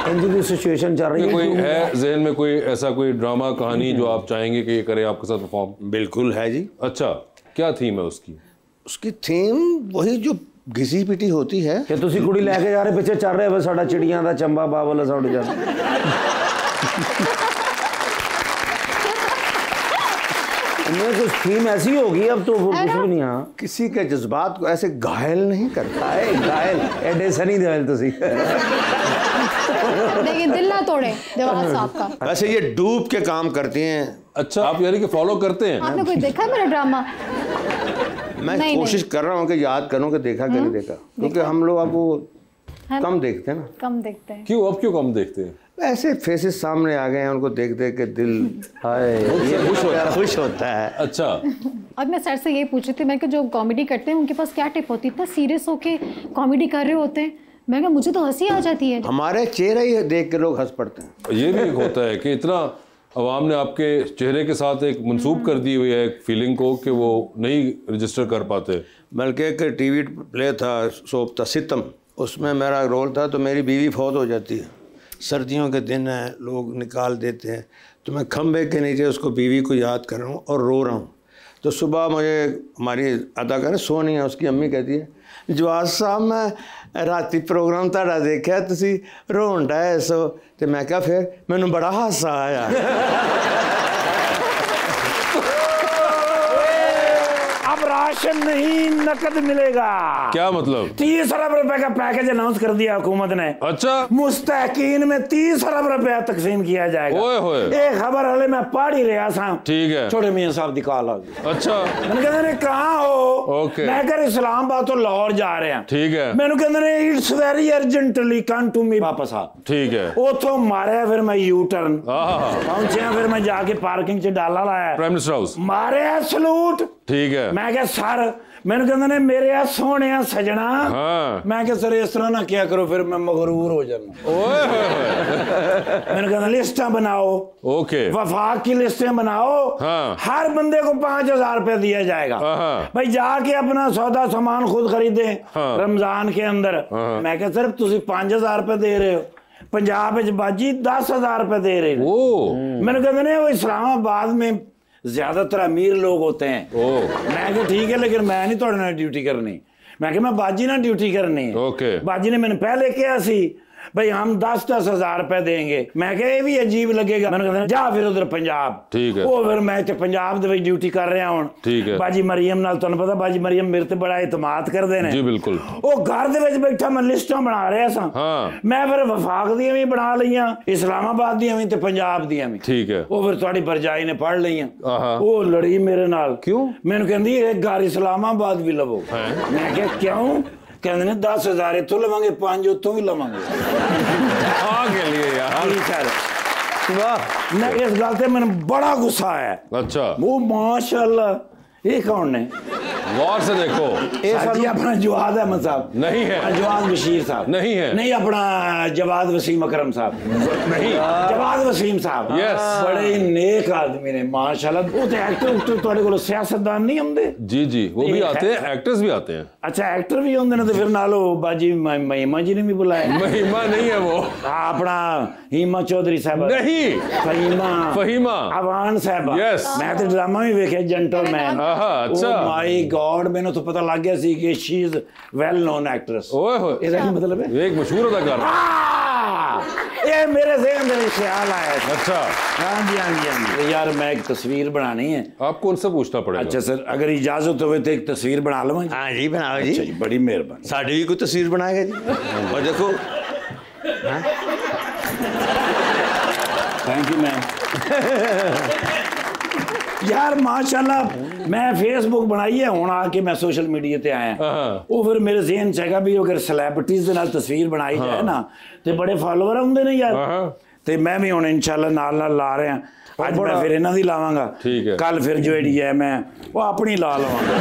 S3: इंजी की सिचुएशन चल रही है।
S1: कोई है जहन में कोई ऐसा कोई ड्रामा कहानी जो आप चाहेंगे कि ये करे आपके साथ परफॉर्म?
S4: बिल्कुल है जी।
S1: अच्छा, क्या थीम है उसकी?
S4: उसकी थीम वही जो घिसी पिटी होती है
S3: कि तुसी कुड़ी लेके जा रहे पीछे चल रहे हो साडा चिड़ियां दा चंबा बाबल सा उड़ जा। इनमें कुछ थीम ऐसी होगी अब तो वो कुछ भी नहीं। हाँ,
S4: किसी के जज्बात को ऐसे घायल नहीं करता है।
S3: घायल एडे सनी देवल तुसी।
S5: लेकिन दिल ना तोड़े जवाब साहब का।
S4: वैसे ये डूब के काम करती हैं।
S1: अच्छा, आप यानी कि फॉलो करते हैं?
S5: आपने कोई देखा है मेरा ड्रामा?
S4: मैं
S5: नहीं,
S4: कोशिश कर रहा हूँ कि याद करूँ कि देखा कि नहीं देखा, क्योंकि हम लोग अब वो
S5: है ना?
S4: कम देखते हैं ना।
S5: कम देखते हैं।
S1: क्यों, अब क्यों कम देखते हैं?
S4: ऐसे फेसेस सामने आ गए हैं, उनको देख देख के दिल खुश होता है।
S1: अच्छा,
S5: अब मैं सर से ये पूछ रही थी, मैं कि जो कॉमेडी करते हैं उनके पास क्या टिप होती है? इतना सीरियस होके कॉमेडी कर रहे होते हैं, मैं कहा मुझे तो हंसी आ जाती है।
S4: हमारे चेहरे ही देख के लोग हंस पड़ते हैं।
S1: ये भी एक होता है कि इतना अवाम ने आपके चेहरे के साथ एक मंसूब कर दी हुई है एक फीलिंग को कि वो नहीं रजिस्टर कर पाते।
S4: बल्कि एक टीवी प्ले था सोप था सितम, उसमें मेरा रोल था। तो मेरी बीवी फौत हो जाती है, सर्दियों के दिन है, लोग निकाल देते हैं, तो मैं खंबे के नीचे उसको बीवी को याद कर रहा हूँ और रो रहा हूँ। तो सुबह मुझे हमारी अदाकारा सोनी है, उसकी अम्मी कहती है, जवाद साहब मैं राती प्रोग्राम ताड़ा देखा, तुसी रोन डाए सो। तो मैं क्या, फिर मैनू बड़ा हासा आया।
S2: अब राशन नहीं नकद मिलेगा।
S1: क्या मतलब?
S2: 30 अरब रुपए का पैकेज अनाउंस कर दिया हुकूमत ने।
S1: अच्छा,
S2: मुस्तहकीन में 30 अरब रुपया तकसीम किया जाएगा।
S1: ओए होए।
S2: एक खबर हले मैं पढ़ ही रहा था।
S1: ठीक है।
S2: छोटे मियां साहब दी कॉल आ गई।
S1: अच्छा,
S2: मैंने कहते ने कहाँ हो?
S1: ओके।
S2: मैं कह इस्लामाबाद तो लाहौर जा रहे हैं।
S1: ठीक है।
S2: मैंने कहते ने it's very urgently come to me, वापस आ।
S1: ठीक है।
S2: उतो मारे, फिर मैं यू टर्न
S1: हाँ,
S2: पहुंचे, फिर मैं जाके पार्किंग च डाला लाया,
S1: प्राइम मिनिस्टर हाउस।
S2: मारे सलूट।
S1: ठीक है।
S2: मैं क्या सर, मैंने कहते ने मेरे सोने सजना।
S1: हाँ।
S2: मैं क्या सर इस तरह ना क्या करो, फिर मैं मगरूर हो जाना।
S1: ओए होए।
S2: मैंने कहा लिस्टें बनाओ,
S1: ओके।
S2: वफाक की लिस्टें बनाओ।
S1: हाँ।
S2: हर बंदे को 5000 रुपया दिया जाएगा।
S1: हाँ।
S2: भाई जाके अपना सौदा सामान खुद खरीदे।
S1: हाँ।
S2: रमजान के अंदर।
S1: हाँ।
S2: मैं क्या सिर्फ तुम 5000 रुपये दे रहे हो, पंजाब में बाजी 10,000 रुपये दे रहे हो।
S1: ओ,
S2: मैंने कहते नहीं, वो इस्लामाबाद में ज्यादातर अमीर लोग होते हैं। मैं कहा ठीक है, लेकिन मैं नहीं थोड़े ना ड्यूटी करनी। मैं कहा मैं बाजी ना ड्यूटी करनी है।
S1: ओके।
S2: बाजी ने मैंने पहले किया सी भाई हम 10-10 हजार रुपए देंगे। मैं कहा ये भी अजीब लगेगा। मैंने कहा जा फिर उधर पंजाब।
S1: ठीक है।
S2: वो फिर मैं ते पंजाब दे ड्यूटी कर रहा हूं।
S1: ठीक है।
S2: बाजी मरियम नाल तुहानू पता, बाजी मरियम मेरे ते बड़ा इतमाद करदे ने।
S1: जी बिल्कुल।
S2: वो घर दे विच बैठा मैं लिस्टां बना रहा सा।
S1: हाँ।
S2: मैं फिर वफाक दी भी बना लईयां, इस्लामाबाद दी भी ते पंजाब दी भी।
S1: ठीक है।
S2: वो फिर तुहाडी भरजाई ने पढ़ लईयां।
S1: आहा।
S2: वो लड़ी मेरे नाल।
S1: क्यों?
S2: मैनू कहंदी एक घर इस्लामाबाद भी लवो। मैं कहा क्यों? कहते ने 10,000 इतों लवांगे, 5 उतों भी लवांगे।
S1: आगे लिए यार।
S2: वाह, मैं इस गल से मैंने बड़ा गुस्सा आया।
S1: अच्छा,
S2: वो माशाल्लाह, ये कौन है?
S1: गौर से देखो।
S2: साथी अपना जवाद अहमद साहब
S1: नहीं है।
S2: जवाद बशीर साहब
S1: नहीं है।
S2: नहीं, अपना जवाद वसीम अकरम साहब
S1: नहीं।
S2: जवाद वसीम साहब।
S1: यस।
S2: बड़े ही नेक आदमी ने माशाल्लाह। वो तो एक्टर थोड़े को सियासतदान नहीं होंगे?
S1: जी जी, वो भी आते हैं, एक्टर्स भी आते हैं।
S2: अच्छा, एक्टर भी होंगे ना। तो फिर नालो बाजी महिमा जी ने भी बुलाया।
S1: महिमा नहीं है वो।
S2: अपना हीमा चौधरी साहब
S1: नहीं, फहीमा
S2: अवान साहब।
S1: यस।
S2: मैं तो ड्रामा भी वेखे जेंटलमैन।
S1: अच्छा।
S2: माय गॉड, मैंने तो पता लग गया सी कि she is well known actress.
S1: ओए होए,
S2: इसका क्या मतलब है?
S1: एक मशहूर अदाकार।
S2: ये मेरे ज़हन में ख्याल आया।
S1: अच्छा।
S2: हाँ जी, हाँ जी, हाँ जी। यार मैं एक तस्वीर बनानी है।
S1: आपको उनसे पूछना पड़ेगा।
S2: अच्छा सर, अगर इजाजत हो तो एक तस्वीर बना लो।
S4: हाँ जी, बनाओ जी।
S2: अच्छा जी, बड़ी मेहरबानी।
S4: साड़ी भी कोई तस्वीर बनाएगा जी। और देखो,
S2: थैंक यू मैम। यार माशाल्लाह, मैं फेसबुक बनाई है हुण आके मैं सोशल मीडिया ते आया। वो फिर मेरे ज़हन च हैगा भी अगर सेलेब्रिटीज़ दे नाल तस्वीर बनाई जाए ना ते बड़े फॉलोवर होंदे ने यार। ते मैं भी हुण इंशाल्लाह नाल ला रहे हैं। अज मैं फिर इन्हां दी लावांगा।
S1: ठीक है।
S2: कल फिर जो है मैं वो अपनी ला लवांगा।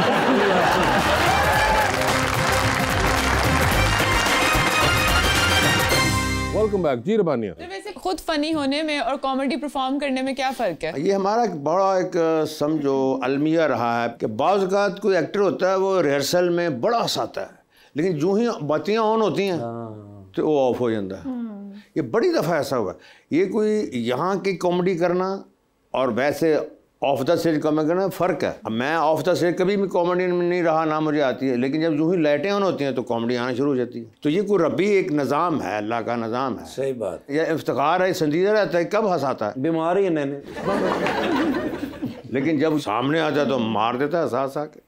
S1: वेलकम बैक जी रबानिया।
S6: तो वैसे खुद फनी होने में और कॉमेडी परफॉर्म करने में क्या फ़र्क है?
S4: ये हमारा बड़ा एक समझो अलमिया रहा है कि बाज़ औक़ात कोई एक्टर होता है वो रिहर्सल में बड़ा हंसाता है, लेकिन जो ही बत्तियाँ ऑन होती हैं तो वो ऑफ हो जाता है। ये बड़ी दफ़ा ऐसा हुआ। ये कोई यहाँ की कॉमेडी करना और वैसे ऑफ द स्टेज कॉमेडी करना फ़र्क है। अब मैं ऑफ द स्टेज कभी भी कॉमेडी में नहीं रहा, ना मुझे आती है, लेकिन जब यूँ ही लाइटें ऑन होती हैं तो कॉमेडी आना शुरू हो जाती है। तो ये कोई रब्बी एक निज़ाम है, अल्लाह का निज़ाम है।
S2: सही बात।
S4: यह इफ्तिखार है, संजीदा रहता है, कब हंसाता है,
S3: बीमारी है नैने।
S4: लेकिन जब सामने आ जाए तो मार देता है हंसा के।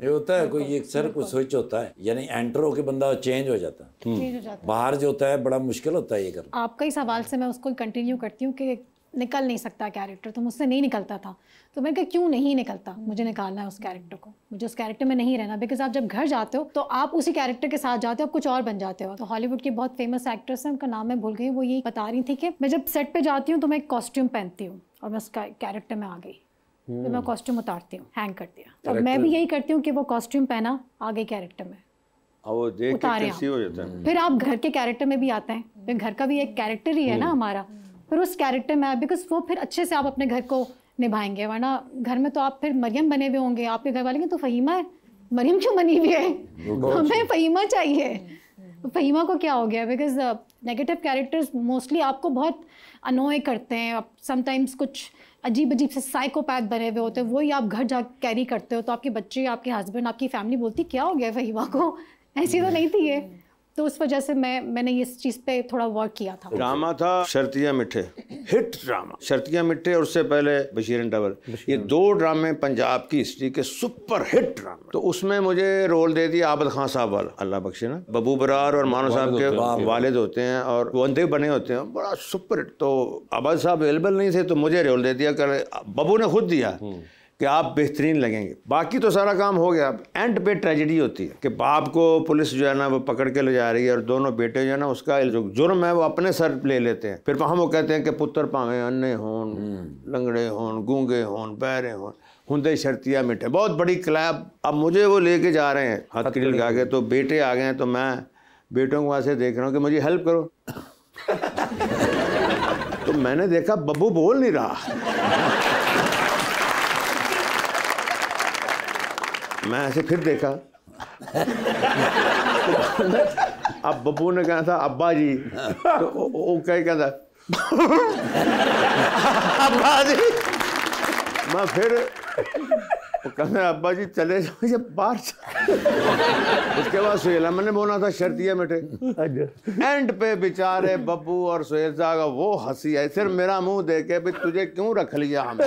S2: ये होता है कोई एक सर को स्विच होता है, यानी एंटर होके बंदा चेंज हो जाता है।
S5: चेंज हो जाता है।
S2: बाहर जो होता है बड़ा मुश्किल होता है ये करना।
S5: आपका ही सवाल से मैं उसको कंटिन्यू करती हूँ कि निकल नहीं सकता कैरेक्टर, तो मुझसे नहीं निकलता था। तो मैं कहा क्यों नहीं निकलता, मुझे निकालना है उस कैरेक्टर को, मुझे उस कैरेक्टर में नहीं रहना। बिकॉज आप जब घर जाते हो तो आप उसी कैरेक्टर के साथ जाते हो, आप कुछ और बन जाते हो। तो हॉलीवुड की बहुत फेमस एक्ट्रेस है, उनका नाम मैं भूल गई, वो यही बता रही थी कि मैं जब सेट पे जाती हूँ तो मैं एक कॉस्ट्यूम पहनती हूँ और मैं उस कैरेक्टर में आ गई, तो मैं कॉस्ट्यूम उतारती हूँ, हैंग कर दिया। तो मैं भी यही करती हूँ कि वो कॉस्ट्यूम पहना, आ गई कैरेक्टर में,
S4: वो देख के कैसी हो जाता है।
S5: फिर आप घर के कैरेक्टर में भी आते हैं, फिर घर का भी एक कैरेक्टर ही है ना हमारा, फिर उस कैरेक्टर में बिकॉज वो फिर अच्छे से आप अपने घर को निभाएंगे। वरना घर में तो आप फिर मरियम बने हुए होंगे, आपके घर वाले के तो फ़हीमा है, मरियम क्यों बनी हुई है, हमें फ़हीमा चाहिए। फ़हीमा को क्या हो गया? बिकॉज नेगेटिव कैरेक्टर्स मोस्टली आपको बहुत अनोय करते हैं। आप समटाइम्स कुछ अजीब अजीब से साइकोपैथ बने हुए होते हैं, वही आप घर जा कैरी करते हो, तो आपके बच्चे, आपके हस्बैंड, आपकी फैमिली बोलती क्या हो गया फ़हीमा को, ऐसी तो नहीं थी ये। तो उस वजह से मैंने इस चीज़ पे थोड़ा वर्क किया था।
S4: ड्रामा था शर्तिया मिठे, हिट ड्रामा शर्तिया मिठे, और उससे पहले बशीर एंड डबल। ये दो ड्रामे पंजाब की हिस्ट्री के सुपर हिट ड्रामे। तो उसमें मुझे रोल दे दिया आबद खान साहब वाला, अल्लाह बख्शे ना, बब्बू बरार और मानो साहब के वालिद होते हैं और वो अंधे बने होते हैं, बड़ा सुपर हिट। तो आबद साहब अवेलेबल नहीं थे तो मुझे रोल दे दिया, कर बब्बू ने खुद दिया कि आप बेहतरीन लगेंगे। बाकी तो सारा काम हो गया। एंड पे ट्रेजेडी होती है कि बाप को पुलिस जो है ना वो पकड़ के ले जा रही है और दोनों बेटे जो है ना उसका जो जुर्म है वो अपने सर ले लेते हैं। फिर हम वो कहते हैं कि पुत्र भावें अन्ने होन, लंगड़े होन, गूंगे होन, बहरे होन, हुंदे शर्तिया मिठे। बहुत बड़ी क्लैब। अब मुझे वो लेके जा रहे हैं हथकड़ी लगा के, तो बेटे आ गए हैं, तो मैं बेटों को वहाँ से देख रहा हूँ कि मुझे हेल्प करो। तो मैंने देखा बब्बू बोल नहीं रहा। मैं ऐसे फिर देखा, अब बब्बू ने कहा था अब्बा जी, तो वो कहता अब्बा जी। मैं फिर वो कहता अब्बा जी चले जाओ ये बाहर। उसके बाद सुहेल मैंने बोला था शर्तिया मिठे। एंड पे बेचारे बब्बू और सुहेल साहब का वो हंसी है, सिर्फ मेरा मुंह देखे भी तुझे क्यों रख लिया हमें।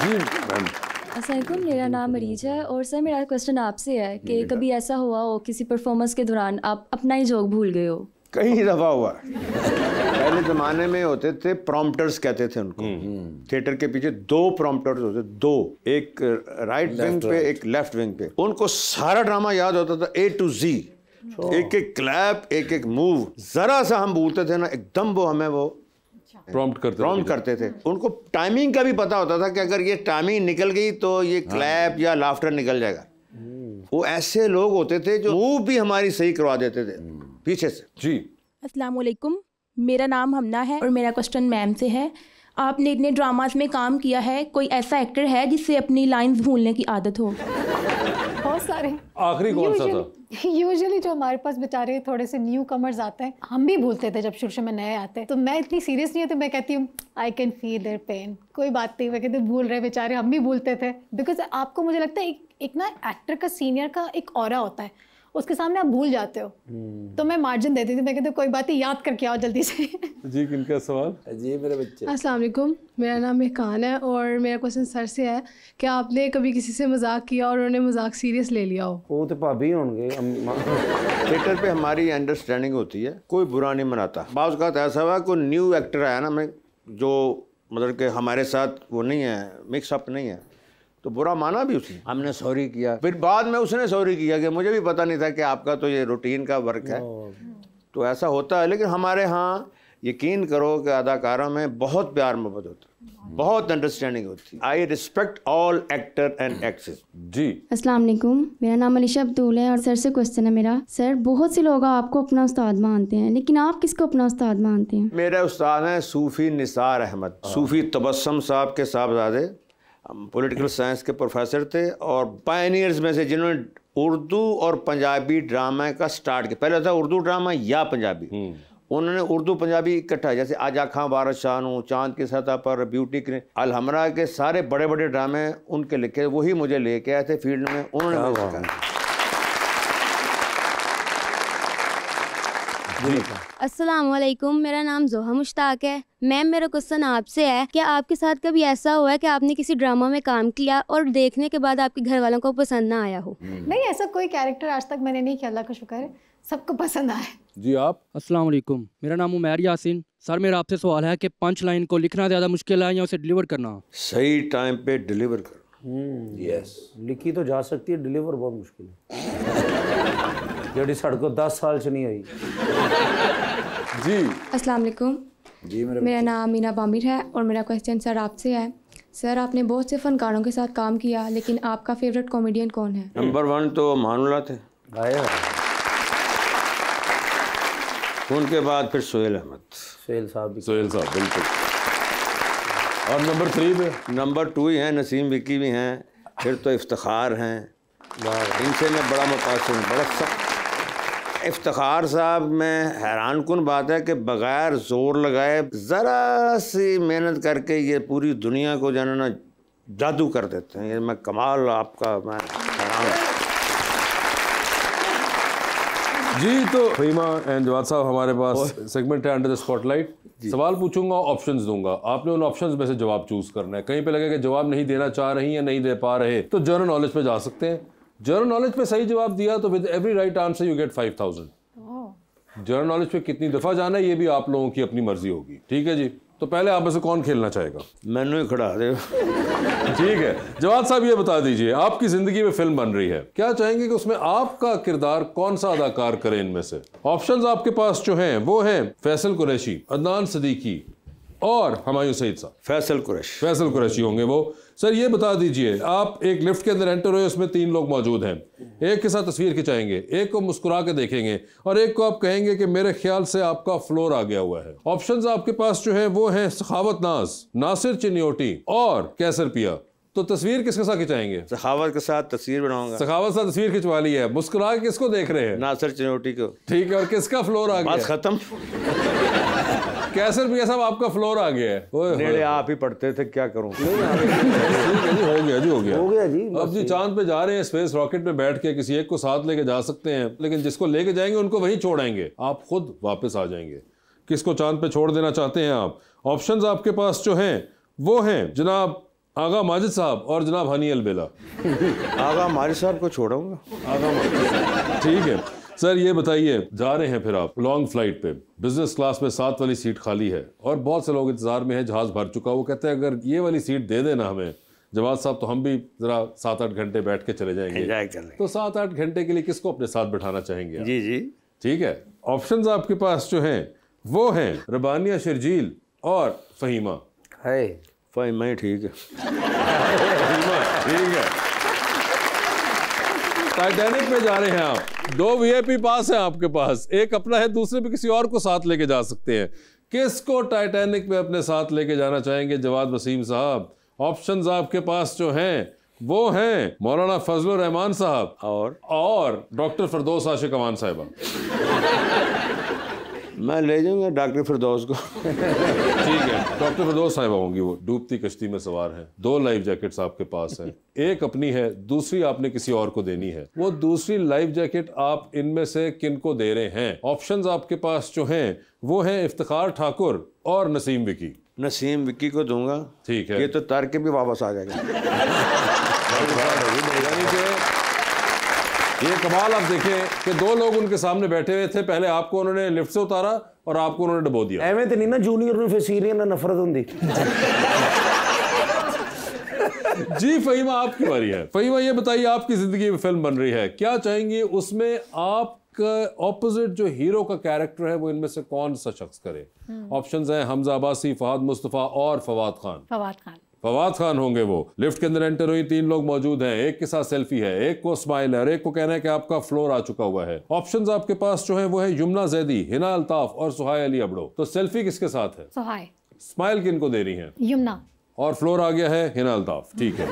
S7: अस्सलामुअलैकुम, मेरा नाम मरीज है और सर मेरा क्वेश्चन आपसे है कि कभी ऐसा हुआ हो किसी परफॉर्मेंस के दौरान आप अपना ही जोक भूल गए हो? कई
S4: दफ़ा हुआ। पहले ज़माने में होते थे प्रॉम्प्टर्स कहते थे उनको। थिएटर के पीछे दो प्रॉम्प्टर्स होते, दो, एक राइट विंग पे एक लेफ्ट विंग पे। उनको सारा ड्रामा याद होता था A to Z, एक एक क्लैप, एक एक मूव। ज़रा सा हम भूलते थे ना एकदम वो हमें वो प्रॉम्प्ट करते थे। उनको टाइमिंग का भी पता होता था कि अगर ये टाइमिंग निकल गई तो ये क्लैप या लाफ्टर निकल जाएगा। वो ऐसे लोग होते थे जो मूव भी हमारी सही करवा देते थे पीछे से। जी
S8: अस्सलाम वालेकुम, मेरा नाम हमना है और मेरा क्वेश्चन मैम से है। आपने इतने ड्रामास में काम किया है, कोई ऐसा एक्टर है जिससे अपनी लाइंस भूलने की आदत हो?
S5: बहुत सारे।
S1: आखिरी कौन सा था?
S5: यूजुअली जो हमारे पास बेचारे थोड़े से न्यू कमर्स आते हैं, हम भी भूलते थे जब शुरू में नए आते हैं। तो मैं इतनी सीरियस नहीं होती, मैं कहती हूँ I can feel their pain, कोई बात नहीं। मैं कहती भूल रहे बेचारे, हम भी भूलते थे। बिकॉज आपको मुझे लगता है एक ना एक्टर का, सीनियर का एक ऑरा होता है, उसके सामने आप भूल जाते हो। तो मैं मार्जिन देती थी, मैं कहती कोई बात नहीं, याद करके आओ जल्दी से।
S1: जी किनका सवाल?
S2: जी मेरे बच्चे।
S9: अस्सलाम वालेकुम, मेरा नाम मेहकान है और मेरा क्वेश्चन सर से है कि आपने कभी किसी से मजाक किया और उन्होंने मजाक सीरियस ले लिया हो?
S3: वो तो भाभी होंगे।
S4: थिएटर पे हमारी अंडरस्टैंडिंग होती है, कोई बुरा नहीं मनाता। बाज़ औक़ात ऐसा हुआ कोई न्यू एक्टर आया ना, मैं जो मतलब कि हमारे साथ वो नहीं है, मिक्सअप नहीं है, तो बुरा माना भी उसने। हमने सॉरी किया, फिर बाद में उसने सॉरी किया कि मुझे भी पता नहीं था कि आपका तो ये रूटीन का वर्क है। तो ऐसा होता है, लेकिन हमारे यहाँ यकीन करो कि अदाकारों में बहुत प्यार मोहब्बत होता है, बहुत अंडरस्टैंडिंग होती है। I respect all actor and actress.
S1: जी
S7: अस्सलाम वालेकुम, मेरा नाम अलीशा अब्दुल है और सर से क्वेश्चन है मेरा। सर, बहुत से लोग आपको अपना उस्ताद मानते हैं, लेकिन आप किसको अपना उस्ताद मानते हैं?
S4: मेरे उस्ताद हैं सूफ़ी निसार अहमद, सूफ़ी तबस्सुम साहब के साहबजादे, पॉलिटिकल साइंस के प्रोफेसर थे और पायनियर्स में से जिन्होंने उर्दू और पंजाबी ड्रामा का स्टार्ट किया। पहले था उर्दू ड्रामा या पंजाबी, उन्होंने उर्दू पंजाबी इकट्ठा, जैसे आज आँखां बारिश शानू, चांद की सतह पर, ब्यूटी के, अलहमरा के सारे बड़े बड़े ड्रामे उनके लिखे, वही मुझे लेके आए थे फील्ड में, उन्होंने।
S10: अस्सलाम वालेकुम, मेरा नाम जोहा मुश्ताक है। मैम, मेरा क्वेश्चन आपसे है कि आपके साथ कभी ऐसा हुआ है कि आपने किसी ड्रामा में काम किया और देखने के बाद आपके घर वालों को पसंद ना आया हो?
S5: नहीं, ऐसा कोई कैरेक्टर आज तक मैंने नहीं किया, अल्लाह का शुक्र है, सबको पसंद आए।
S1: जी आप?
S11: अस्सलाम वालेकुम, मेरा नाम उमैर यासीन। सर, मेरा आपसे सवाल है कि पंच लाइन को लिखना ज़्यादा मुश्किल है या उसे डिलीवर करना?
S4: सही टाइम पे डिलीवर कर।
S3: यस, लिखी तो जा सकती है, डिलीवर बहुत मुश्किल है। जेडी साढ़े को 10 साल से नहीं आई।
S1: जी
S7: अस्सलाम वालेकुम
S2: जी,
S7: मेरा नाम मीना बामिर है और मेरा क्वेश्चन सर आपसे है। सर, आपने बहुत से फनकारों के साथ काम किया, लेकिन आपका फेवरेट कॉमेडियन कौन है?
S4: नंबर 1 तो मानुल्लाह थे, उनके बाद फिर सोहेल अहमद।
S3: सोहेल साहब,
S1: सोहेल साहब बिल्कुल। और नंबर 3 पे?
S4: नंबर 2 ही हैं, नसीम विक्की भी हैं, फिर तो इफ्तिखार हैं, इनसे मैं बड़ा मुतासिर हूँ, बड़ा सख्त। इफ्तिखार साहब में हैरान कुन बात है कि बग़ैर ज़ोर लगाए ज़रा सी मेहनत करके ये पूरी दुनिया को जानना जादू कर देते हैं। ये मैं कमाल आपका, मैं हैरान।
S1: जी, तो फ़हीमा एंड जवाद साहब, हमारे पास सेगमेंट है अंडर द स्पॉटलाइट। सवाल पूछूंगा, ऑप्शंस दूंगा, आपने उन ऑप्शंस में से जवाब चूज करना है। कहीं पे लगे कि जवाब नहीं देना चाह रही या नहीं दे पा रहे, तो जनरल नॉलेज पे जा सकते हैं। जनरल नॉलेज पे सही जवाब दिया तो with every right answer you get 5000। General knowledge पे कितनी दफा जाना है ये भी आप लोगों की अपनी मर्जी होगी, ठीक है जी? तो पहले आप में से कौन खेलना चाहेगा?
S4: मैंने ही खड़ा दे।
S1: ठीक है, जवाद साहब ये बता दीजिए, आपकी जिंदगी में फिल्म बन रही है, क्या चाहेंगे कि उसमें आपका किरदार कौन सा अदाकार करे? इनमें से ऑप्शंस आपके पास जो हैं वो हैं फैसल कुरैशी, अदनान सिद्दीकी और हुमायूं सईद साहब। फैसल कुरैशी होंगे वो। सर ये बता दीजिए, आप एक लिफ्ट के अंदर एंटर हुए, उसमें 3 लोग मौजूद हैं, एक के साथ तस्वीर खिंचाएंगे, एक को मुस्कुरा के देखेंगे और एक को आप कहेंगे कि मेरे ख्याल से आपका फ्लोर आ गया हुआ है। ऑप्शंस आपके पास जो है वो हैं सखावत नाज, नासिर चिन्योटी और कैसर पिया। तो तस्वीर किसके साथ खिंचाएंगे?
S4: सखावत के साथ तस्वीर बनाऊंगा।
S1: सखावत साथ तस्वीर खिंचवा ली है, मुस्कुरा के किसको देख रहे हैं?
S4: नासिर चिन्योटी को।
S1: ठीक है, और किसका फ्लोर आ गया?
S4: बस खत्म।
S1: कैसर पिया साहब, आपका फ्लोर आ गया है।
S4: नेड़े आप ही पढ़ते थे, क्या करूं?
S1: हो गया जी। अब जी चांद पे जा रहे हैं, स्पेस रॉकेट में बैठ के किसी एक को साथ लेके जा सकते हैं, लेकिन जिसको लेके जाएंगे उनको वहीं छोड़ेंगे, आप खुद वापस आ जाएंगे। किसको चांद पे छोड़ देना चाहते हैं आप? ऑप्शंस आपके पास जो हैं वो हैं जनाब आगा माजिद साहब और जनाब हनी अलबेला।
S4: आगा माजिद साहब को छोड़ूंगा।
S1: आगा माजिद, ठीक है। सर ये बताइए, जा रहे हैं फिर आप लॉन्ग फ्लाइट पे, बिजनेस क्लास में 7 वाली सीट खाली है और बहुत से लोग इंतजार में है, जहाज भर चुका। वो कहते हैं अगर ये वाली सीट दे देना हमें जवाद साहब तो हम भी जरा 7-8 घंटे बैठ के चले जाएंगे। तो 7-8 घंटे के लिए किसको अपने साथ बिठाना चाहेंगे आप?
S4: जी जी, ठीक है।
S1: ऑप्शंस आपके पास जो हैं वो हैं रबानिया शर्जील और फहीमा।
S3: है
S4: फहीमा ही ठीक है।
S1: ठीक है। टाइटैनिक में जा रहे हैं आप, 2 VIP पास हैं आपके पास, एक अपना है, दूसरे पे किसी और को साथ लेके जा सकते हैं। किसको टाइटैनिक में अपने साथ लेके जाना चाहेंगे जवाद वसीम साहब? ऑप्शंस आपके पास जो हैं वो हैं मौलाना फजलुर रहमान साहब और डॉक्टर फिरदौस आशिक अमान साहिबा।
S4: मैं ले जाऊंगा डॉक्टर फिरदौस को।
S1: ठीक है, डॉक्टर फिरदौस साहिबा होंगी, वो डूबती कश्ती में सवार हैं। 2 लाइफ जैकेट्स आपके पास हैं, एक अपनी है, दूसरी आपने किसी और को देनी है। वो दूसरी लाइफ जैकेट आप इनमें से किनको दे रहे हैं? ऑप्शंस आपके पास जो हैं वो हैं इफ्तिखार ठाकुर और नसीम विकी।
S4: नसीम विक्की को दूंगा।
S1: ठीक है,
S4: ये तो तार के भी वापस आ जाएगा।
S1: यानी कि ये कमाल आप देखें कि 2 लोग उनके सामने बैठे हुए थे, पहले आपको उन्होंने लिफ्ट से उतारा और आपको उन्होंने डबो दिया।
S3: एवं तो नहीं ना जूनियर में फिर सीनियर ना नफरत होंगी।
S1: जी फहीमा, आपकी बारी है। फहीमा ये बताइए, आपकी जिंदगी में फिल्म बन रही है, क्या चाहेंगी उसमें आप ऑपोजिट जो हीरो का कैरेक्टर है वो इनमें से कौन सा शख्स करे? ऑप्शंस हैं हमजा अब्बासी, फहद मुस्तफ़ा और फवाद खान। फवाद खान होंगे वो। लिफ्ट के अंदर एंटर हुई, 3 लोग मौजूद हैं, एक के साथ सेल्फी है, एक को स्माइल है और एक को कहना है कि आपका फ्लोर आ चुका हुआ है। ऑप्शंस आपके पास जो है वो है युमना जैदी, हिना अल्ताफ और सुहाय अली अबड़ो। तो सेल्फी किसके साथ है?
S5: सुहाय।
S1: स्माइल किनको दे रही है?
S5: युमना।
S1: और फ्लोर आ गया है हिना अल्ताफ। ठीक है।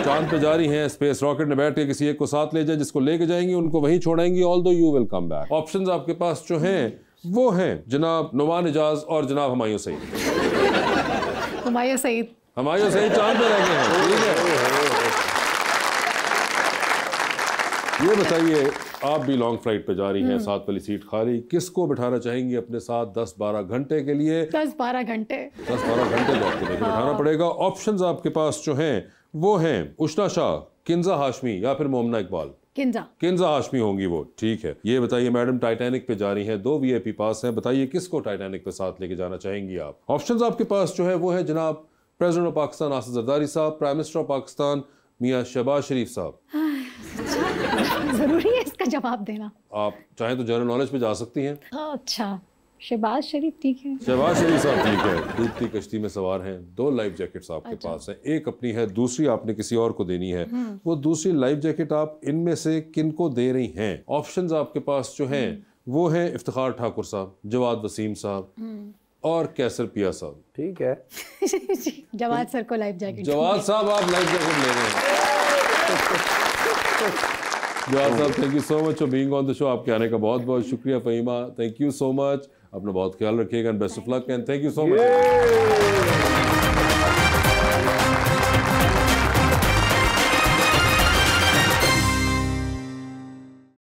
S1: चांद पे जा रही हैं, स्पेस रॉकेट में बैठ के किसी एक को साथ ले जाए, जिसको लेके जाएंगी उनको वहीं छोड़ेंगी, although you will come back. Options आपके पास जो हैं वो हैं जनाब नुमान इजाज और जनाब हुमायूं सईद।
S5: हुमायूं सईद
S1: चांद पे रह गए हैं। ठीक है, ये बताइए आप भी लॉन्ग फ्लाइट पे जा रही हैं, साथ वाली सीट खाली, किसको बिठाना चाहेंगी अपने साथ 10-12 घंटे के लिए?
S5: 10-12 घंटे
S1: तो आपको बिठाना पड़ेगा। ऑप्शंस आपके पास जो हैं वो हैं उशना शाह, किंजा हाशमी या फिर मोमना इकबाल। किंजा हाशमी होंगी वो। ठीक है, ये बताइए मैडम टाइटैनिक पे जा रही हैं, 2 VIP पास हैं, बताइए किसको टाइटैनिक पे साथ लेके जाना चाहेंगी आप? ऑप्शंस आपके पास जो है वो है जनाब प्रेसिडेंट ऑफ पाकिस्तान आसिफ जरदारी साहब, प्राइम मिनिस्टर ऑफ पाकिस्तान मियां शहबाज शरीफ साहब।
S5: जरूरी है इसका जवाब देना?
S1: आप चाहें तो जनरल नॉलेज पे जा सकती हैं।
S5: अच्छा, शहबाज शरीफ ठीक है।
S1: शहबाज शरीफ साहब ठीक है। डूबती कश्ती में सवार हैं, 2 लाइफ जैकेट्स आपके पास हैं, एक अपनी है, दूसरी आपने किसी और को देनी है। वो दूसरी लाइफ जैकेट आप इनमें से किनको दे रही हैं? ऑप्शंस आपके पास जो हैं वो हैं इफ्तिखार ठाकुर साहब, जवाद वसीम साहब और कैसर पिया साहब।
S3: ठीक है।
S5: जवाद सर को लाइफ जैकेट।
S1: जवाद साहब आप लाइफ जैकेट ले रहे हैं। जवाद साहब thank you so much for being on the show. आपके आने का बहुत बहुत शुक्रिया। फ़हीमा थैंक यू सो मच, अपना बहुत ख्याल रखिएगा and best of luck and thank you so much.